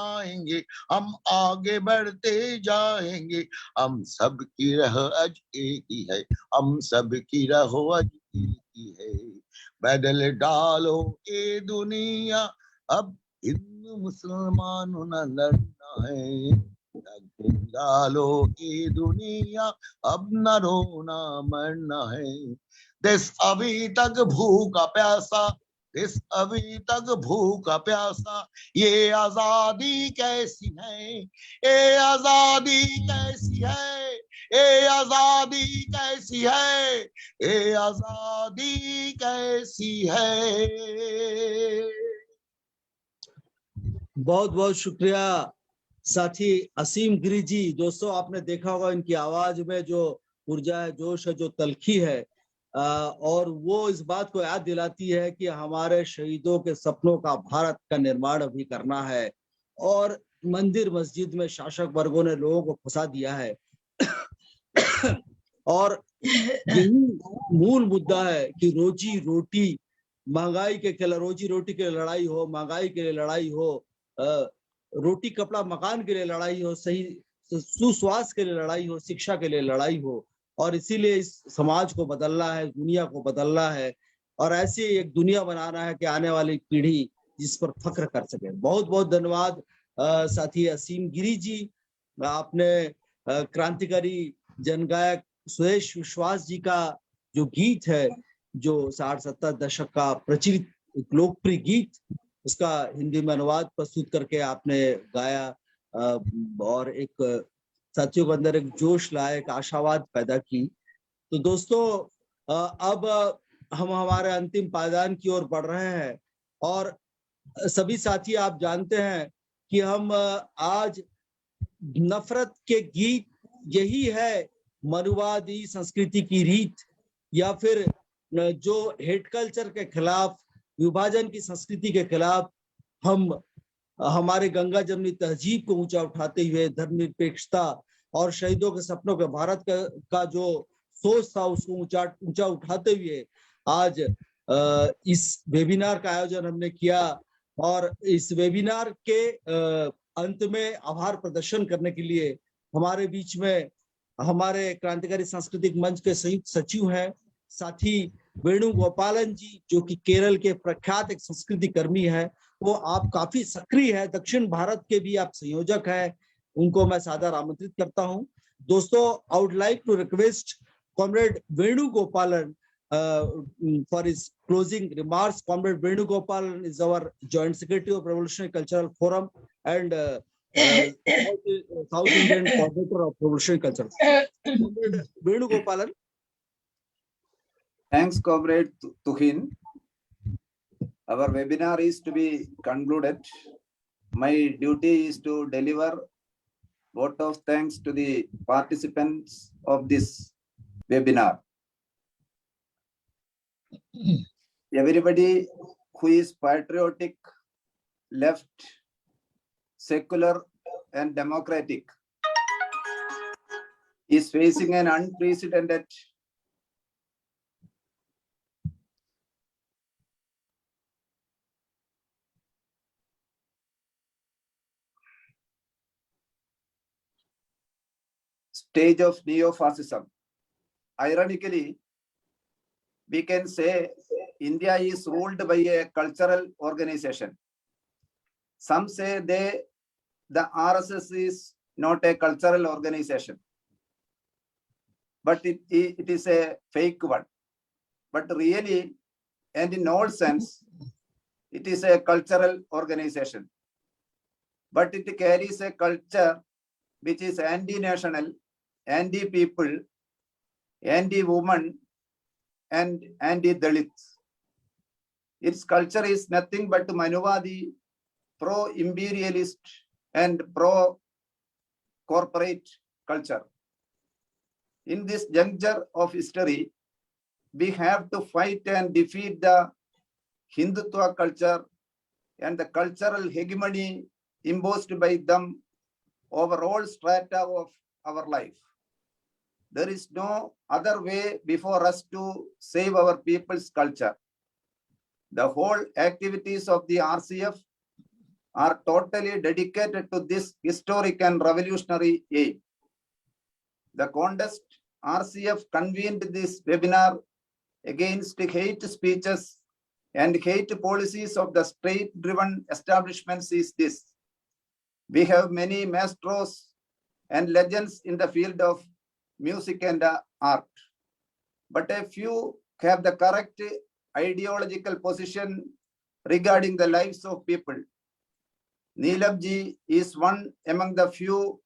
आएंगे, हम आगे बढ़ते जाएंगे। हम सब की राह आज एक ही है, हम सब की राह आज एक ही है। बदल डालो ये दुनिया, अब हिंदू मुसलमानों न लड़ना है, डालो ये दुनिया अब न रोना मरना है। देश अभी तक भूखा प्यासा, देश अभी तक भूखा प्यासा, ये आजादी कैसी है, ये आजादी कैसी है, ये आजादी कैसी है, ये आजादी कैसी है। बहुत बहुत शुक्रिया साथी असीम गिरी जी। दोस्तों आपने देखा होगा इनकी आवाज में जो ऊर्जा है, जोश है, जो तलखी है, और वो इस बात को याद दिलाती है कि हमारे शहीदों के सपनों का भारत का निर्माण अभी करना है। और मंदिर मस्जिद में शासक वर्गों ने लोगों को फंसा दिया है और यही मूल मुद्दा है कि रोजी रोटी महंगाई के खिलाफ, रोजी रोटी के लिए लड़ाई हो, महंगाई के लिए लड़ाई हो, रोटी कपड़ा मकान के लिए लड़ाई हो, सही सुस्वास्थ्य के लिए लड़ाई हो, शिक्षा के लिए लड़ाई हो। और इसीलिए इस समाज को बदलना है, दुनिया को बदलना है, और ऐसी एक दुनिया बनाना है कि आने वाली पीढ़ी जिस पर फख्र कर सके। बहुत बहुत धन्यवाद साथी असीम गिरी जी। आपने क्रांतिकारी जनगायक सुरेश विश्वास जी का जो गीत है, जो 60-70 दशक का प्रचलित लोकप्रिय गीत, उसका हिंदी में अनुवाद प्रस्तुत करके आपने गाया और एक साथियों के अंदर एक जोश लाया, एक आशावाद पैदा की। तो दोस्तों अब हम हमारे अंतिम पायदान की ओर बढ़ रहे हैं, और सभी साथी आप जानते हैं कि हम आज नफरत के गीत, यही है मनुवादी संस्कृति की रीत, या फिर जो हेट कल्चर के खिलाफ, विभाजन की संस्कृति के खिलाफ हम हमारे गंगा जमनी तहजीब को ऊंचा उठाते हुए धर्मनिरपेक्षता और शहीदों के सपनों के भारत का जो सोच था उसको ऊंचा उठाते हुए आज इस वेबिनार का आयोजन हमने किया। और इस वेबिनार के अंत में आभार प्रदर्शन करने के लिए हमारे बीच में हमारे क्रांतिकारी सांस्कृतिक मंच के संयुक्त सचिव हैं साथी वेणुगोपालन जी, जो कि केरल के प्रख्यात एक संस्कृति कर्मी है। वो आप काफी सक्रिय है, दक्षिण भारत के भी आप संयोजक हैं, उनको मैं सादर आमंत्रित करता हूं। दोस्तों, I would like to request comrade Venugopalan for his closing remarks. Comrade Venugopalan is our Joint Secretary of Revolutionary Cultural Forum and South Indian Coordinator of Revolutionary Culture. Comrade Venugopalan. Thanks, Comrade Tuhin. Our webinar is to be concluded. My duty is to deliver vote of thanks to the participants of this webinar. Everybody who is patriotic, left, secular and democratic is facing an unprecedented stage of neo-fascism. Ironically, we can say India is ruled by a cultural organization. Some say the RSS is not a cultural organization, but it is a fake one. But really, and in all sense, it is a cultural organization. But it carries a culture which is anti-national, anti-people, anti-woman, and anti-Dalits. Its culture is nothing but Manuvadi, pro-imperialist and pro-corporate culture. In this juncture of history, we have to fight and defeat the Hindutva culture and the cultural hegemony imposed by them over all strata of our life. There is no other way before us to save our people's culture. The whole activities of the RCF are totally dedicated to this historic and revolutionary aim. The contest RCF convened this webinar against hate speeches and hate policies of the state-driven establishments is this: we have many maestros and legends in the field of music and art, but a few have the correct ideological position regarding the lives of people. Neela ji is one among the few.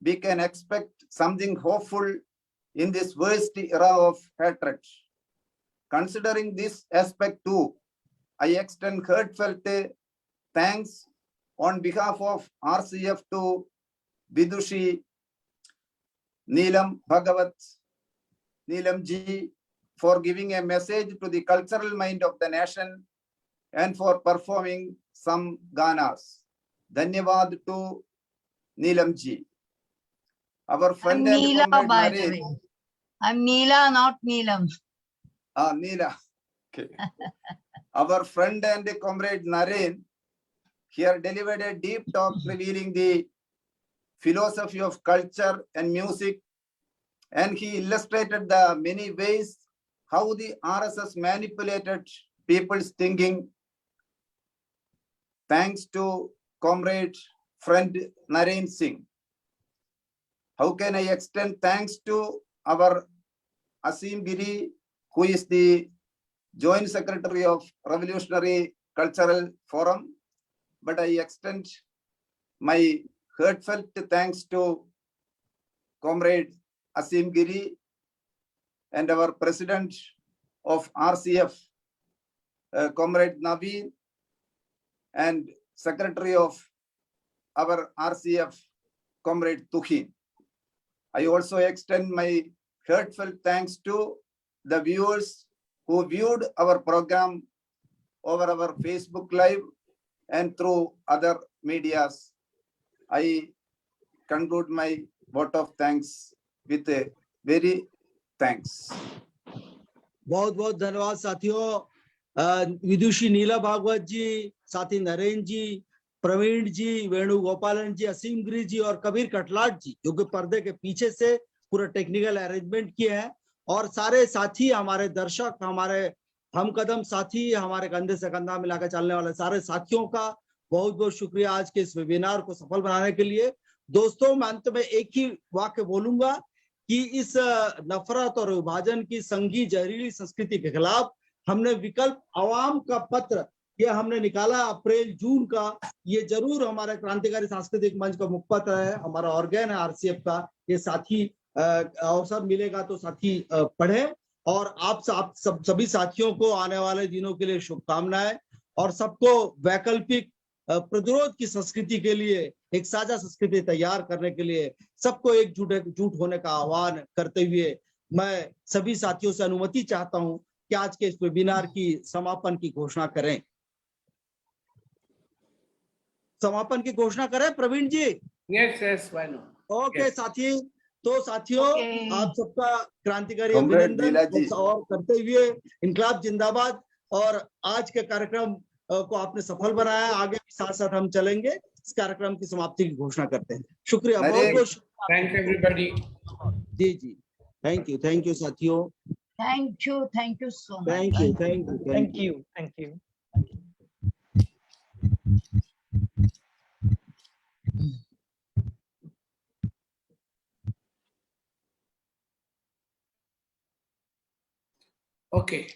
We can expect something hopeful in this worst era of hatred. Considering this aspect too, I extend heartfelt thanks on behalf of RCF to Vidushi, Neelam, Bhagwat, Neelam ji, for giving a message to the cultural mind of the nation and for performing some ganas. Dhanyavad to Neelam ji. Our I'm friend and Neela, comrade by the Naren. way. I'm Neela, not Neelam. Neela. Okay. Our friend and comrade Naren here delivered a deep talk revealing the philosophy of culture and music, and he illustrated the many ways how the RSS manipulated people's thinking. Thanks to comrade friend Naren Singh. How can I extend thanks to our Asim Giri, who is the Joint Secretary of Revolutionary Cultural Forum, but I extend my heartfelt thanks to comrade Asim Giri and our president of RCF, comrade Naveen, and secretary of our RCF, comrade Tuhin. I also extend my heartfelt thanks to the viewers who viewed our program over our Facebook Live and through other medias. I conclude my vote of thanks with a very thanks. बहुत बहुत धन्यवाद साथियों। विदुषी नीला भागवत जी, साथी नरेन जी, प्रवीण जी, वेणुगोपालन जी, असीम गिरी जी और कबीर कटलाट जी, जो कि पर्दे के पीछे से पूरा टेक्निकल अरेंजमेंट किए हैं, और सारे साथी, हमारे दर्शक, हमारे हम कदम साथी, हमारे कंधे से कंधा मिलाकर चलने वाले सारे साथियों का बहुत बहुत शुक्रिया आज के इस वेबिनार को सफल बनाने के लिए। दोस्तों, मैं अंत में एक ही वाक्य बोलूंगा कि इस नफरत और विभाजन की संघी जहरीली संस्कृति के खिलाफ हमने विकल्प आवाम का पत्र ये हमने निकाला अप्रैल जून का। ये जरूर हमारे क्रांतिकारी सांस्कृतिक मंच का मुखपत्र है, हमारा ऑर्गेन है आरसीएफ का। ये साथी अवसर मिलेगा तो साथी पढ़े, और आप सभी साथियों को आने वाले दिनों के लिए शुभकामनाएं, और सबको वैकल्पिक प्रतिरोध की संस्कृति के लिए एक साझा संस्कृति तैयार करने के लिए सबको एकजुट होने का आह्वान करते हुए मैं सभी साथियों से अनुमति चाहता हूं कि आज के इस वेबिनार की समापन की घोषणा करें। समापन की घोषणा करें प्रवीण जी? Yes, why not? ओके साथी, तो साथियों आप सबका क्रांतिकारी Comrade अभिनंदन नीला जी। और करते हुए इनकलाब जिंदाबाद। और आज के कार्यक्रम को आपने सफल बनाया, आगे भी साथ साथ हम चलेंगे। इस कार्यक्रम की समाप्ति की घोषणा करते हैं। शुक्रिया, बहुत बहुत शुक्रिया। Thanks everybody. जी, थैंक यू साथियों, Thank you so much. Thank you. Thank you. Okay.